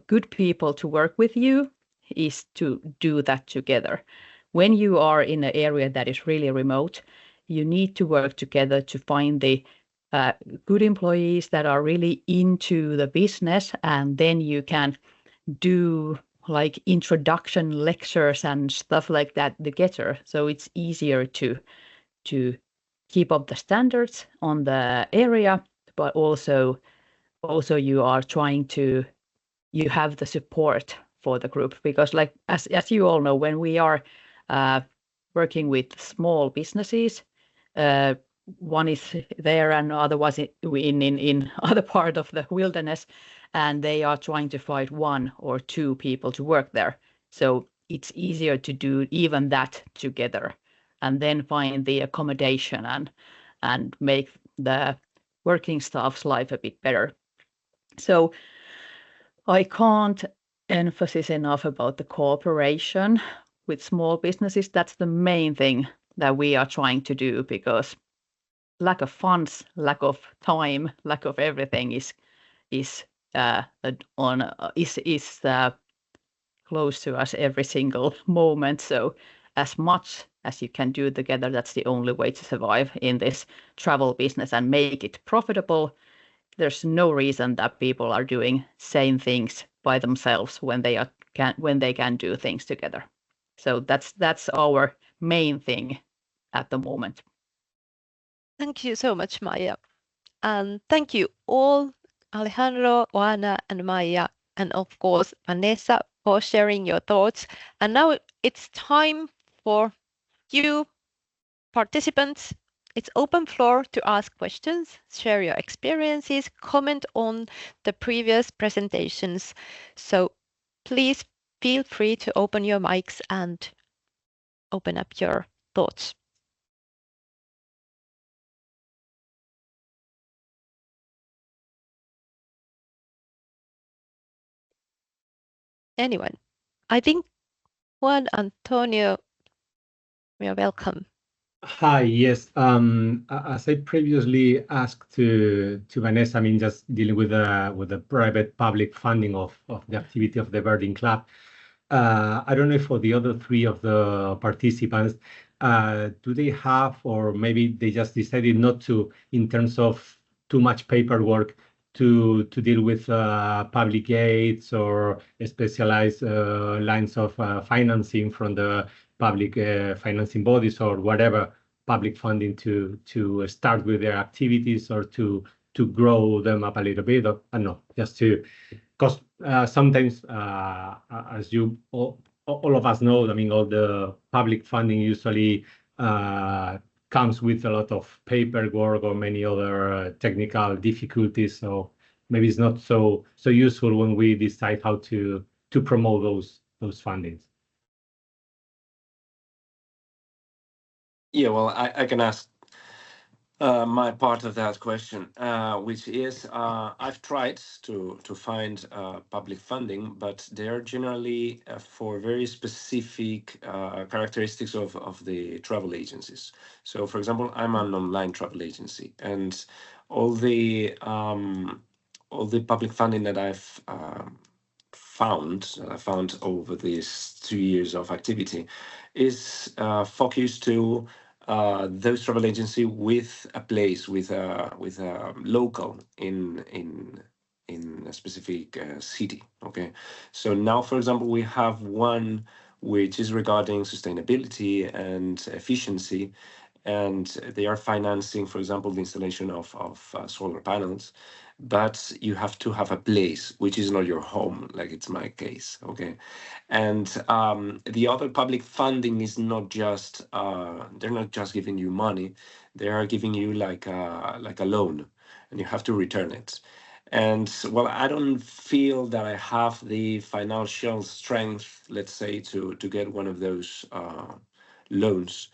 good people to work with you is to do that together. When you are in an area that is really remote, you need to work together to find the good employees that are really into the business, and then you can do like introduction lectures and stuff like that together. So it's easier to keep up the standards on the area, but also you are trying to you have the support for the group, because like as you all know, when we are working with small businesses, one is there and other was in other part of the wilderness, and they are trying to find 1 or 2 people to work there. So it's easier to do even that together, and then find the accommodation and make the working staff's life a bit better. So I can't emphasize enough about the cooperation with small businesses. That's the main thing that we are trying to do, because lack of funds, lack of time, lack of everything is close to us every single moment. So as much as you can do together, that's the only way to survive in this travel business and make it profitable. There's no reason that people are doing same things by themselves when they can do things together. So that's our main thing at the moment. Thank you so much, Maija. And thank you all, Alejandro, Oana, and Maija, and of course, Vanessa, for sharing your thoughts. And now it's time for you participants. It's open floor to ask questions, share your experiences, comment on the previous presentations. So please feel free to open your mics and open up your thoughts. Anyone? I think Juan Antonio, you're welcome. Hi, yes. As I previously asked to Vanessa, I mean, just dealing with the private public funding of the activity of the Birding Club. I don't know if for the other 3 of the participants, do they have, or maybe they just decided not to, in terms of too much paperwork, to deal with public aids or specialized lines of financing from the public financing bodies or whatever public funding to start with their activities or to grow them up a little bit? Or, I don't know, just to, because sometimes, as you all of us know, I mean, all the public funding usually comes with a lot of paperwork or many other technical difficulties. So maybe it's not so useful when we decide how to promote those fundings? Yeah, well, I can ask my part of that question, which is I've tried to find public funding, but they are generally for very specific characteristics of the travel agencies. So, for example, I'm an online travel agency, and all the public funding that I've found over these 2 years of activity is focused to those travel agency with a place, with a local in a specific city. Okay, so now, for example, we have one which is regarding sustainability and efficiency, and they are financing, for example, the installation of solar panels, but you have to have a place which is not your home, like it's my case. Okay, and the other public funding is not just they're not just giving you money, they are giving you like a loan, and you have to return it. And well, I don't feel that I have the financial strength, let's say, to get one of those loans,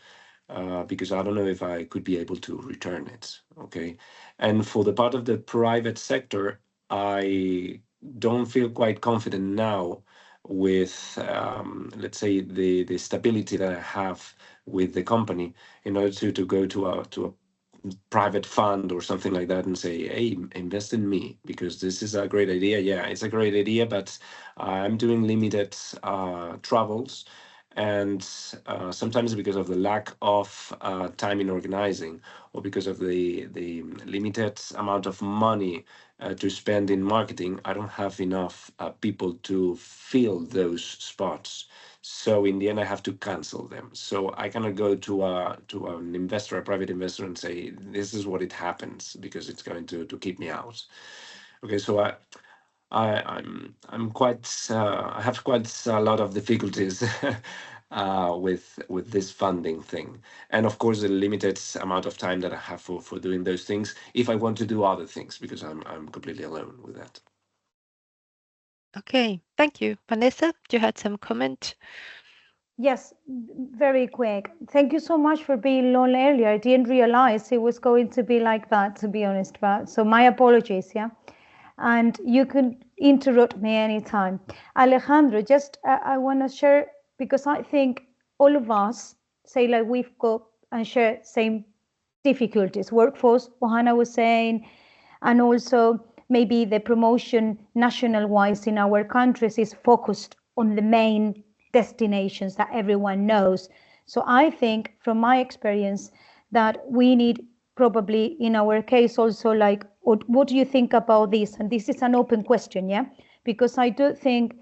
because I don't know if I could be able to return it. Okay. And for the part of the private sector, I don't feel quite confident now with, let's say, the stability that I have with the company in order to go to a private fund or something like that and say, hey, invest in me because this is a great idea. Yeah, it's a great idea, but I'm doing limited travels, and sometimes because of the lack of time in organizing, or because of the limited amount of money to spend in marketing, I don't have enough people to fill those spots. So in the end, I have to cancel them. So I cannot go to an investor, a private investor, and say this is what it happens because it's going to keep me out. Okay, so I'm quite I have quite a lot of difficulties with this funding thing, and of course the limited amount of time that I have for doing those things if I want to do other things, because I'm completely alone with that. Okay, thank you. Vanessa, you had some comment? Yes, very quick. Thank you so much for being long earlier. I didn't realize it was going to be like that, to be honest. But so my apologies, yeah. And you can interrupt me anytime. Alejandro, just I want to share, because I think all of us say like we've got and share same difficulties. Workforce, Johanna was saying, and also maybe the promotion national-wise in our countries is focused on the main destinations that everyone knows. So I think from my experience that we need probably in our case also like, what do you think about this? And this is an open question, yeah? Because I do think,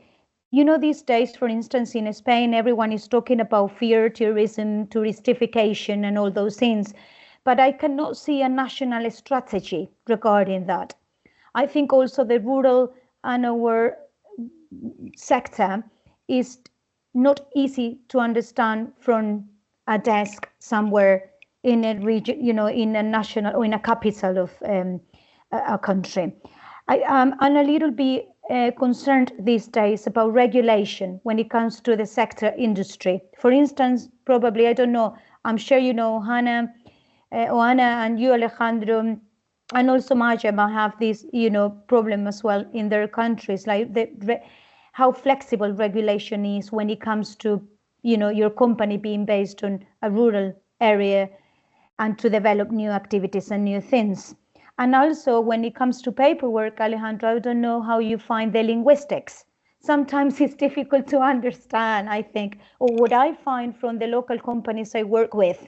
you know, these days, for instance, in Spain, everyone is talking about fear, tourism, touristification and all those things. But I cannot see a national strategy regarding that. I think also the rural and our sector is not easy to understand from a desk somewhere in a region, you know, in a national or in a capital of a country. I'm a little bit concerned these days about regulation when it comes to the sector industry. For instance, probably, I don't know, I'm sure you know, Hannah, Oana and you, Alejandro, and also Majema have this, you know, problem as well in their countries, like how flexible regulation is when it comes to, you know, your company being based on a rural area and to develop new activities and new things. And also when it comes to paperwork, Alejandro, I don't know how you find the linguistics. Sometimes it's difficult to understand, I think, or what I find from the local companies I work with.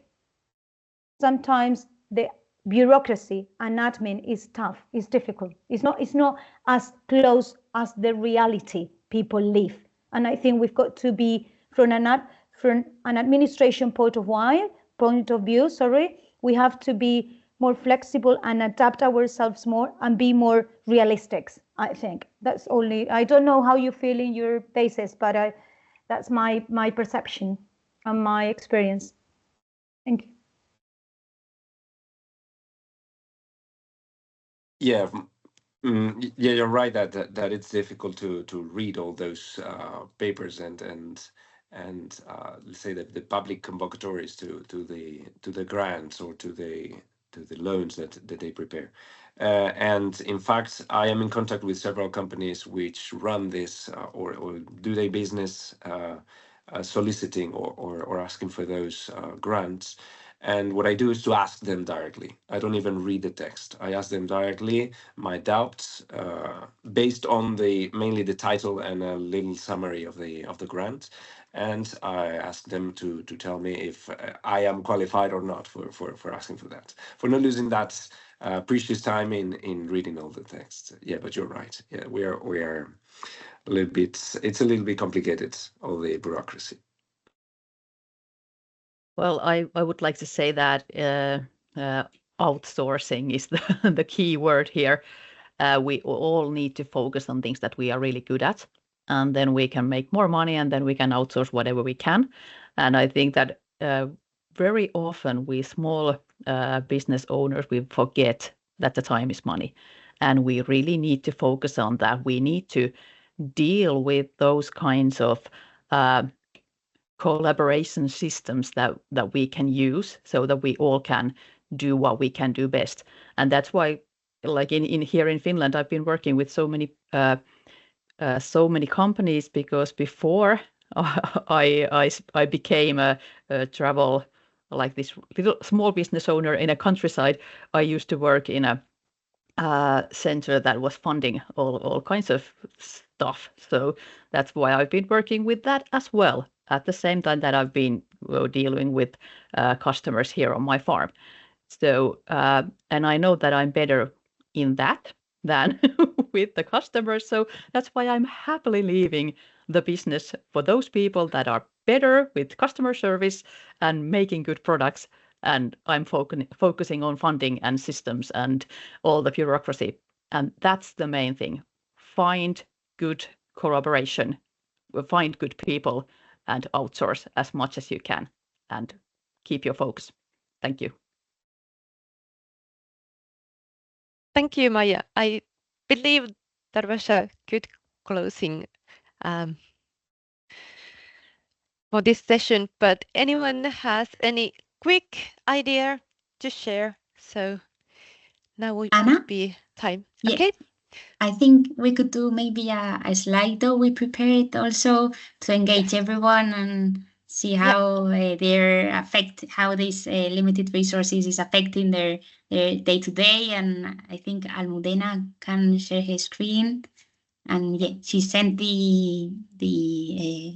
Sometimes the bureaucracy and admin is tough, it's difficult. It's not as close as the reality people live. And I think we've got to be, from an administration point of view, we have to be more flexible and adapt ourselves more and be more realistic, I think. That's only, I don't know how you feel in your basis, but that's my perception and my experience. Thank you. Yeah, Yeah, you're right that it's difficult to read all those papers and let's say that the public convocatories to the grants or to the loans that they prepare. And in fact, I am in contact with several companies which run this or do their business soliciting or asking for those grants. And what I do is to ask them directly. I don't even read the text. I ask them directly my doubts based on mainly the title and a little summary of the grant, and I ask them to tell me if I am qualified or not for asking for that, for not losing that precious time in reading all the text. Yeah, but you're right. Yeah, we are a little bit. It's a little bit complicated, all the bureaucracy. Well, I would like to say that outsourcing is the key word here. We all need to focus on things that we are really good at, and then we can make more money, and then we can outsource whatever we can. And I think that very often we small business owners, we forget that the time is money, and we really need to focus on that. We need to deal with those kinds of collaboration systems that we can use so that we all can do what we can do best. And that's why, like in here in Finland, I've been working with so many companies, because before I became a travel, like this little small business owner in a countryside, I used to work in a center that was funding all kinds of stuff. So that's why I've been working with that as well, at the same time that I've been dealing with customers here on my farm. So, and I know that I'm better in that than with the customers. So that's why I'm happily leaving the business for those people that are better with customer service and making good products. And I'm focusing on funding and systems and all the bureaucracy. And that's the main thing. Find good collaboration, find good people, and outsource as much as you can, and keep your focus. Thank you. Thank you, Maya. I believe that was a good closing for this session, but anyone has any quick idea to share? So now would be time. Yeah. Okay. I think we could do maybe a Slido we prepared also to engage everyone and see how how these limited resources is affecting their day to day. And I think Almudena can share her screen, and yeah, she sent the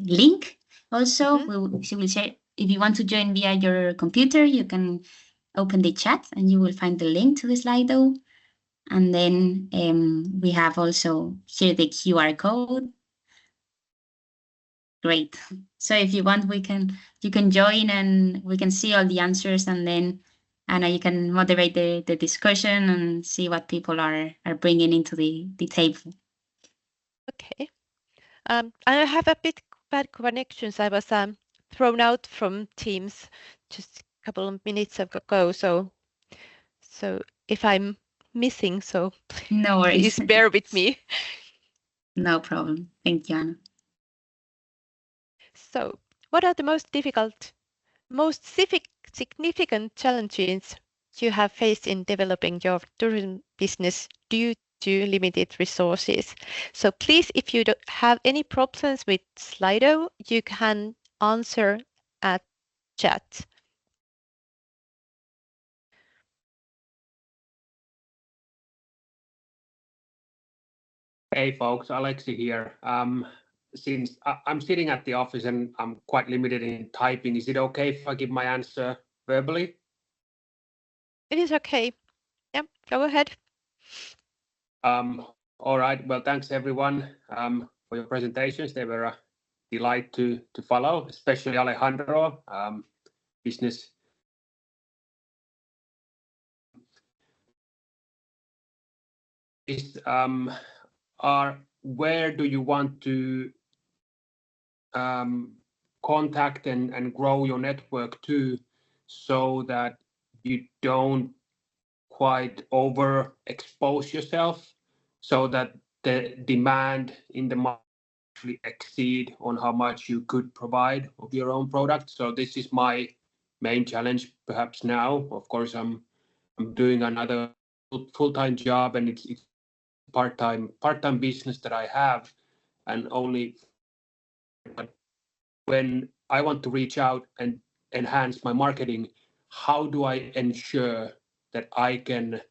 link also. She will share. If you want to join via your computer, you can open the chat and you will find the link to the Slido. And then we have also here the QR code. Great. So if you want, you can join and we can see all the answers, and then Anna, you can moderate the discussion and see what people are bringing into the table. Okay. I have a bit bad connections. I was thrown out from Teams just a couple of minutes ago. So if I'm missing, so no worries. Please bear with me. No problem. Thank you, Anna. So what are the most significant challenges you have faced in developing your tourism business due to limited resources? So please, if you don't have any problems with Slido, you can answer at chat. Hey folks, Alexi here. Since I'm sitting at the office and I'm quite limited in typing, is it okay if I give my answer verbally? It is okay. Yeah, go ahead. All right. Well, thanks everyone for your presentations. They were a delight to follow, especially Alejandro. Business. Where do you want to contact and grow your network to, so that you don't quite overexpose yourself so that the demand in the market actually exceed on how much you could provide of your own product. So this is my main challenge perhaps now. Of course, I'm doing another full-time job, and it's part-time business that I have, and only when I want to reach out and enhance my marketing, how do I ensure that I can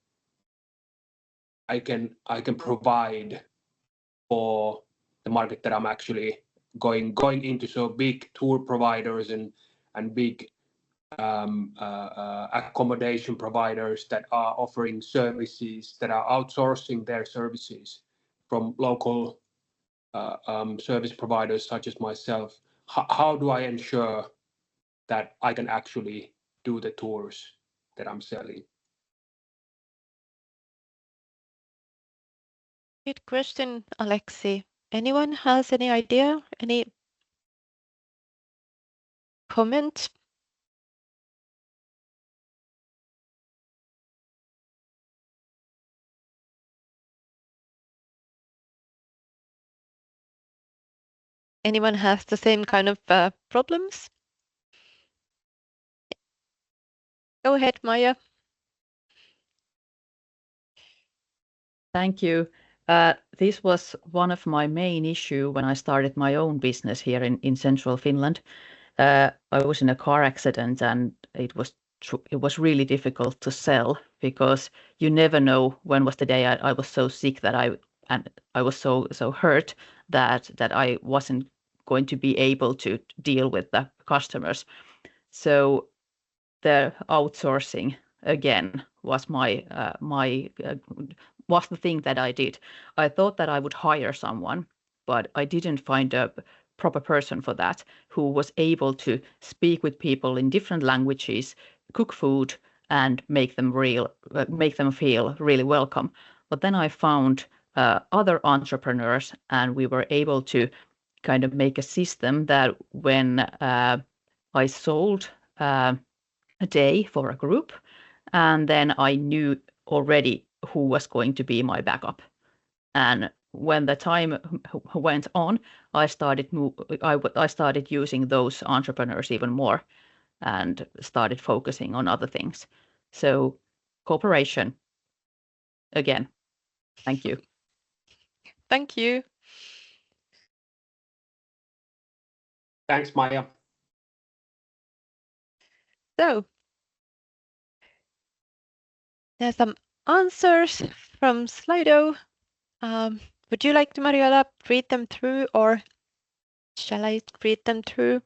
provide for the market that I'm actually going into? So big tour providers and big accommodation providers that are offering services, that are outsourcing their services from local service providers such as myself. How do I ensure that I can actually do the tours that I'm selling? Good question, Alexi. Anyone has any idea? Any comment? Anyone has the same kind of problems? Go ahead, Maya. Thank you. This was one of my main issue when I started my own business here in central Finland. I was in a car accident, and it was really difficult to sell because you never know when was the day I was so sick that I was so hurt that I wasn't going to be able to deal with the customers. So the outsourcing again was was the thing that I did. I thought that I would hire someone, but I didn't find a proper person for that who was able to speak with people in different languages, cook food, and make them feel really welcome. But then I found other entrepreneurs, and we were able to kind of make a system that when I sold a day for a group, and then I knew already who was going to be my backup. And when the time went on, I started using those entrepreneurs even more and started focusing on other things. So cooperation again. Thank you. Thank you. Thanks, Maya. So there's some answers from Slido. Would you like to, Mariola, read them through, or shall I read them through?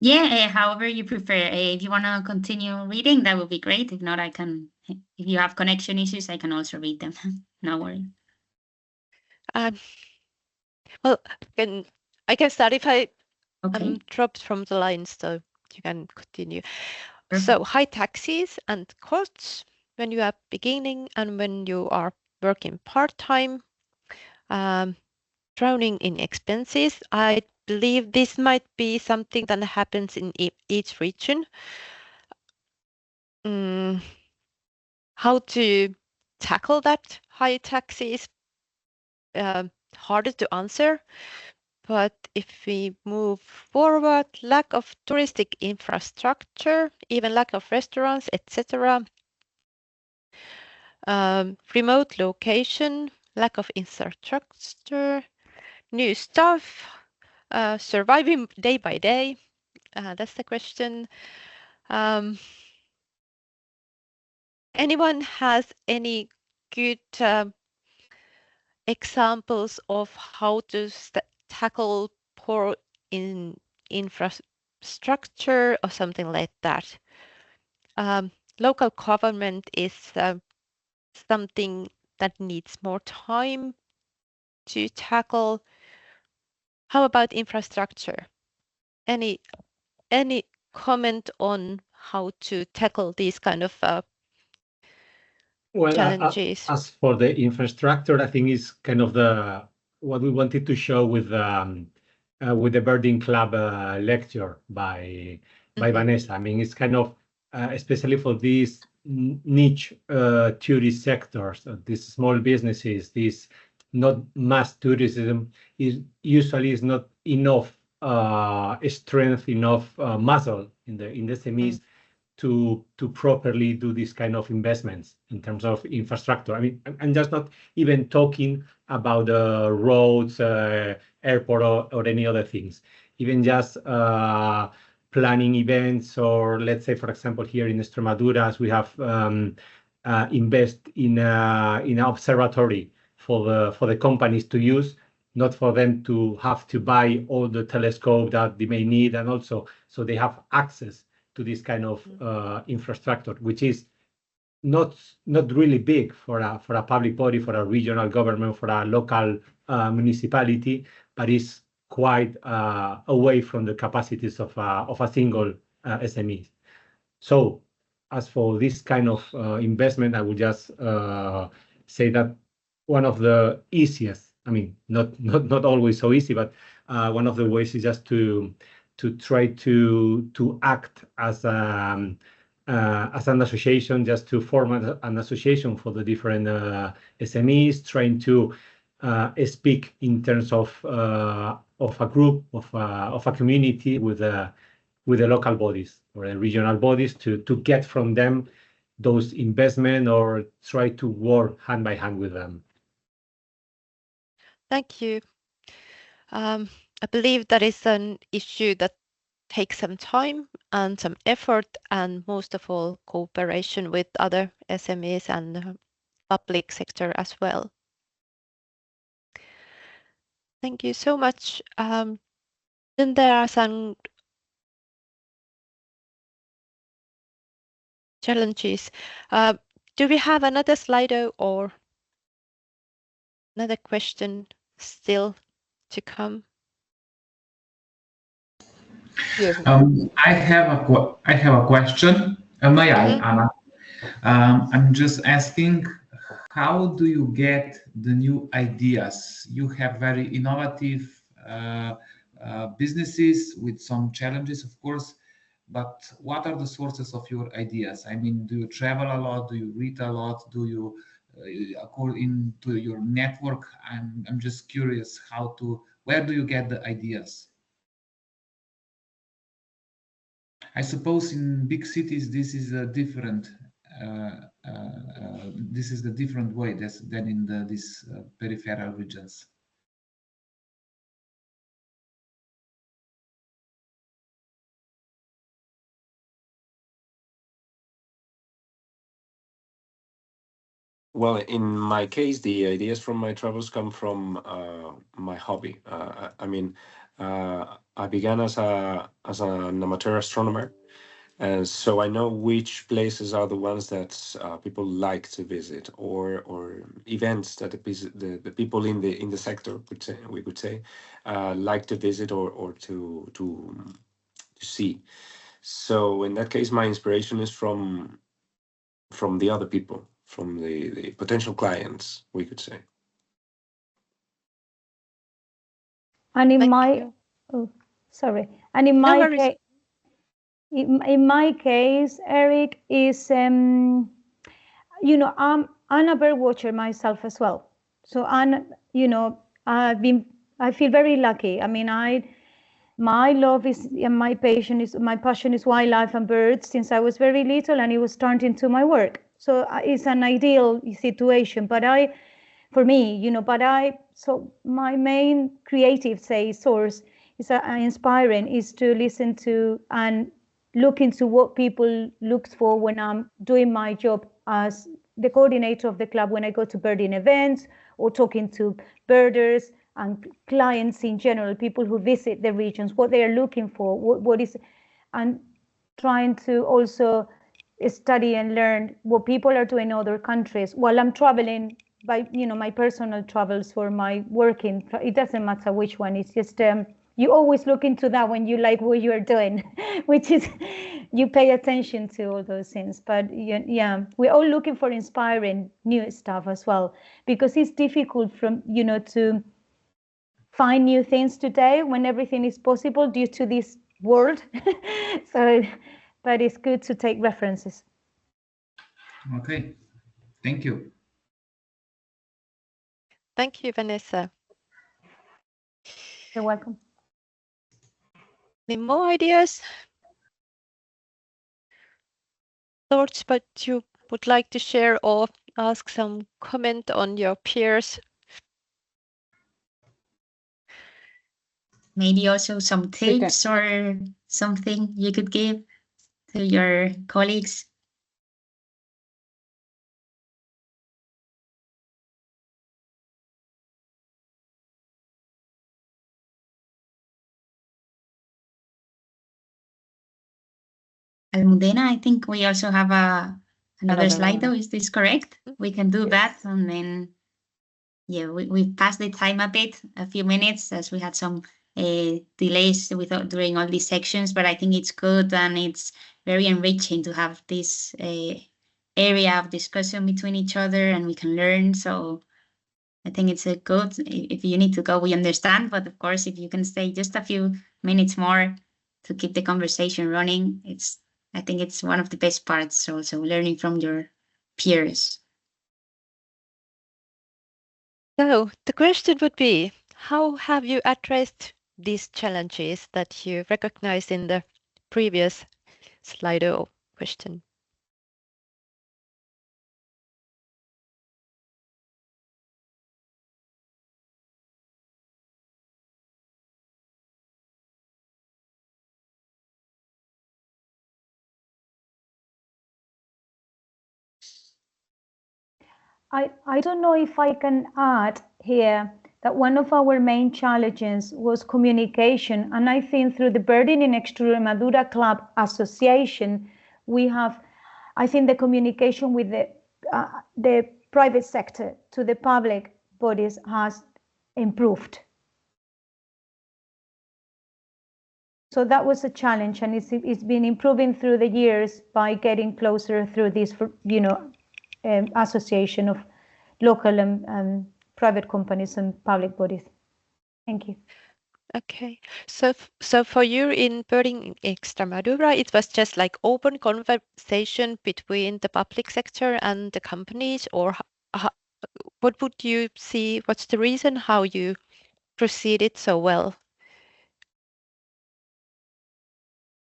Yeah, however you prefer. If you want to continue reading, that would be great. If not, I can. If you have connection issues, I can also read them. No worry. Well, I can start if I Okay. dropped from the line, so you can continue. Perfect. So high taxes and costs when you are beginning and when you are working part-time. Drowning in expenses. I believe this might be something that happens in each region. How to tackle that high taxes? Harder to answer. But if we move forward, lack of touristic infrastructure, even lack of restaurants, etc. Remote location, lack of infrastructure, new stuff, surviving day by day. That's the question. Anyone has any good examples of how to tackle poor infrastructure or something like that? Local government is something that needs more time to tackle. How about infrastructure? Any comment on how to tackle these kind of challenges? As for the infrastructure, I think is kind of what we wanted to show with the Birding Club lecture by Vanessa. I mean, it's kind of especially for these niche tourist sectors, these small businesses, these not mass tourism, is usually is not enough strength, enough muscle in the SMEs to properly do this kind of investments in terms of infrastructure. I mean, I'm just not even talking about the roads, airport, or any other things. Even just planning events, or let's say, for example, here in Extremadura, we have invest in an observatory for the companies to use, not for them to have to buy all the telescope that they may need, and also so they have access to this kind of infrastructure, which is not really big for a public body, for a regional government, for a local municipality, but is quite away from the capacities of a single SME. So, as for this kind of investment, I would just say that one of the easiest, I mean, not always so easy, but one of the ways is just to try to act as an association, just to form an association for the different SMEs, trying to speak in terms of a group, of a community with the local bodies or the regional bodies to get from them those investment, or try to work hand by hand with them. Thank you. I believe that is an issue that takes some time and some effort, and most of all, cooperation with other SMEs and public sector as well. Thank you so much. Then there are some challenges. Do we have another Slido or another question still to come? I have a question. May I, Anna? I'm just asking, how do you get the new ideas? You have very innovative businesses with some challenges, of course, but what are the sources of your ideas? I mean, do you travel a lot? Do you read a lot? Do you, according to your network? I'm just curious where do you get the ideas? I suppose in big cities this is a different the different way than in these peripheral regions. Well, in my case, the ideas from my travels come from my hobby. I mean, I began as an amateur astronomer, and so I know which places are the ones that people like to visit, or events that the people in the sector we could say like to visit or to see. So in that case, my inspiration is from the other people, from the potential clients, we could say. And in my, sorry, and in my case, in my case, Eric, is you know, I'm a bird watcher myself as well. So I feel very lucky. I mean, my love is, and my passion is wildlife and birds since I was very little, and it was turned into my work. So it's an ideal situation, but for me, you know, so my main creative, source is inspiring, is to listen to and look into what people look for when I'm doing my job as the coordinator of the club, when I go to birding events or talking to birders and clients in general, people who visit the regions, what they are looking for, what is, and trying to also study and learn what people are doing in other countries while I'm traveling by, you know, my personal travels for my working. It doesn't matter which one. It's just you always look into that when you like what you're doing, which is you pay attention to all those things. But yeah, we're all looking for inspiring new stuff as well, because it's difficult to find new things today when everything is possible due to this world. So, but it's good to take references. Okay, thank you. Thank you, Vanessa. You're welcome. Any more ideas? Thoughts but you would like to share or ask some comment on your peers? Maybe also some tips or something you could give to your colleagues. Almudena, I think we also have another slide though. Is this correct? We can do that, and then yeah, we passed the time a bit, a few minutes, as we had some delays during all these sections, but I think it's good and it's very enriching to have this area of discussion between each other, and we can learn. So I think it's a good. If you need to go, we understand, but of course, if you can stay just a few minutes more to keep the conversation running, I think it's one of the best parts. Also, learning from your peers. So the question would be, how have you addressed these challenges that you recognized in the previous Slido question? I don't know if I can add here that one of our main challenges was communication. And I think through the Birding in Extremadura Club Association, we have, I think the communication with the private sector to the public bodies has improved. So that was a challenge, and it's been improving through the years by getting closer through this, association of local and private companies and public bodies. Thank you. Okay, so for you in Birding in Extremadura, it was just like open conversation between the public sector and the companies, or what would you see? What's the reason how you proceeded so well?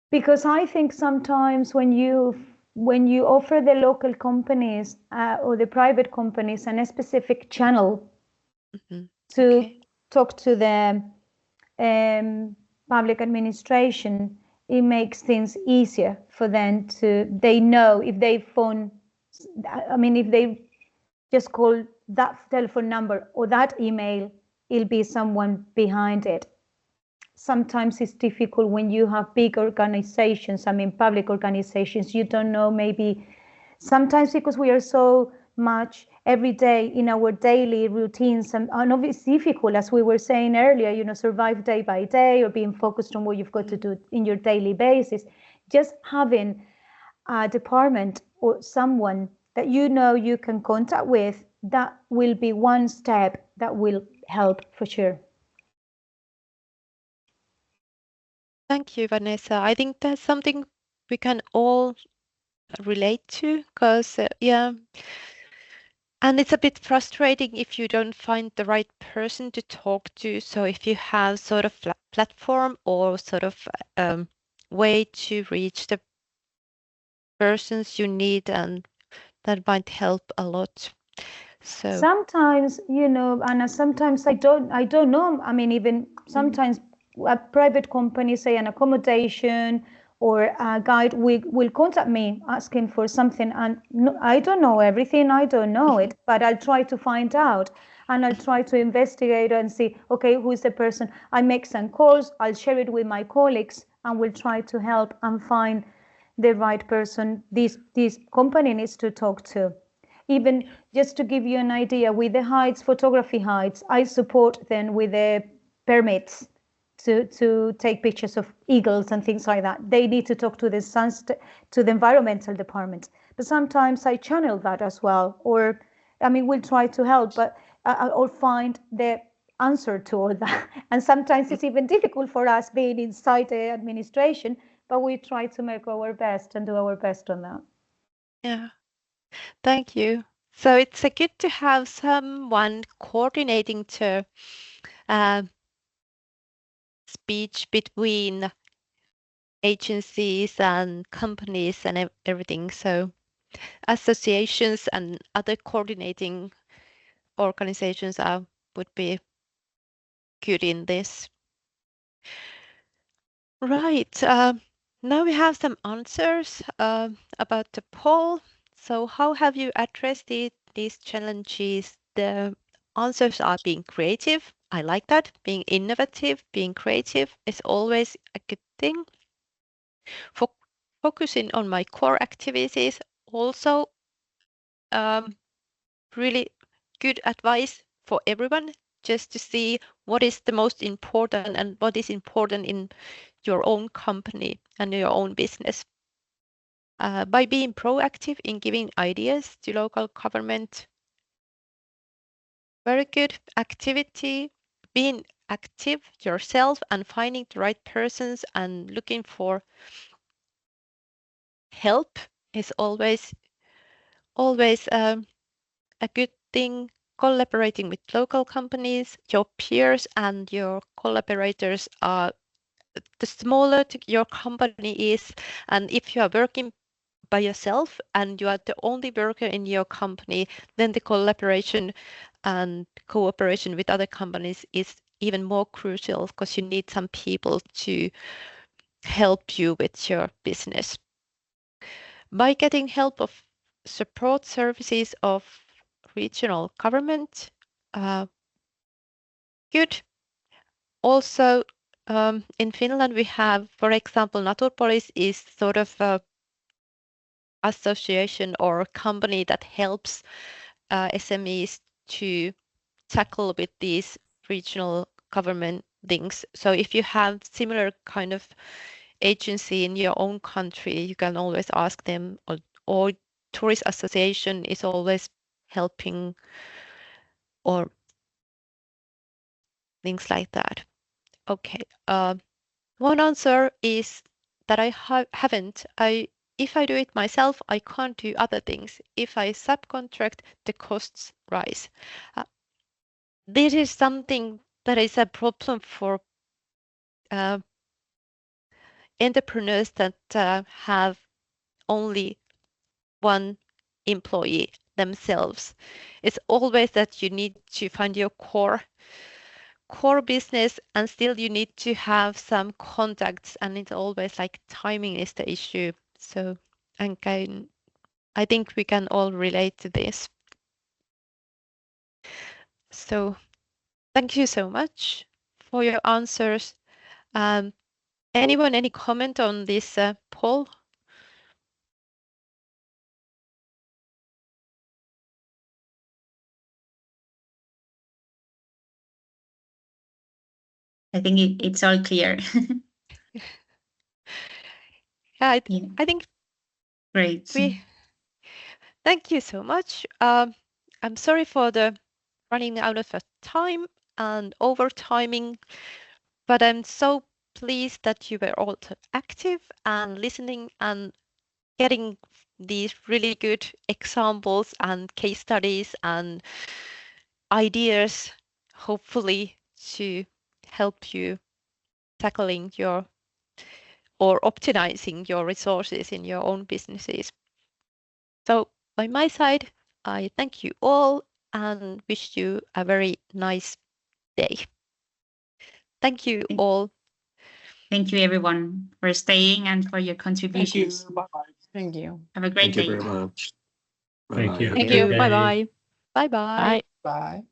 Because I think sometimes when you offer the local companies or the private companies a specific channel to talk to the public administration, it makes things easier for them they know if they phone, if they just call that telephone number or that email, it'll be someone behind it. Sometimes it's difficult when you have big organizations, public organizations, you don't know, maybe sometimes because we are so much every day in our daily routines, and it's difficult, as we were saying earlier, survive day by day or being focused on what you've got to do in your daily basis. Just having a department or someone that you can contact with, that will be one step that will help for sure. Thank you, Vanessa. I think that's something we can all relate to, because yeah, and it's a bit frustrating if you don't find the right person to talk to. So if you have sort of platform or sort of way to reach the persons you need, and that might help a lot. So sometimes, Anna, sometimes I don't know. Even sometimes a private company, say an accommodation or a guide, will contact me asking for something, and I don't know everything. I don't know it, but I'll try to find out, and I'll try to investigate and see, okay, who is the person. I make some calls. I'll share it with my colleagues, and we'll try to help and find the right person this company needs to talk to. Even just to give you an idea, with the heights, photography heights, I support them with the permits to take pictures of eagles and things like that. They need to talk to the environmental department. But sometimes I channel that as well, or we'll try to help, but I'll find the answer to all that. And sometimes it's even difficult for us being inside the administration, but we try to make our best and do our best on that. Yeah. Thank you. So it's good to have someone coordinating the speech between agencies and companies and everything. So associations and other coordinating organizations would be good in this. Right. Now we have some answers about the poll. So how have you addressed these challenges? The answers are being creative. I like that. Being innovative, being creative is always a good thing. Focusing on my core activities, also really good advice for everyone, just to see what is the most important and what is important in your own company and your own business. By being proactive in giving ideas to local government, very good activity. Being active yourself and finding the right persons and looking for help is always a good thing. Collaborating with local companies, your peers and your collaborators are, the smaller your company is, and if you are working by yourself and you are the only worker in your company, then the collaboration and cooperation with other companies is even more crucial, because you need some people to help you with your business. By getting help of support services of regional government, good. Also, in Finland, we have, for example, Naturpolis is sort of a association or company that helps SMEs to tackle with these regional government things. So if you have similar kind of agency in your own country, you can always ask them, or tourist association is always helping, or things like that. Okay. One answer is that I haven't. If I do it myself, I can't do other things. If I subcontract, the costs rise. This is something that is a problem for entrepreneurs that have only one employee themselves. It's always that you need to find your core business, and still you need to have some contacts, and it's always like timing is the issue. So I think we can all relate to this. So thank you so much for your answers. Anyone, any comment on this poll? I think it's all clear. Yeah, I think great. Thank you so much. I'm sorry for the running out of time and overtiming, but I'm so pleased that you were all active and listening and getting these really good examples and case studies and ideas, hopefully to help you tackling your or optimizing your resources in your own businesses. So by my side, I thank you all and wish you a very nice day. Thank you all. Thank you, everyone, for staying and for your contributions. Thank you. Bye-bye. Thank you. Have a great day. Thank you very much. Thank you. Thank you. Bye-bye. Bye-bye. Bye. Bye.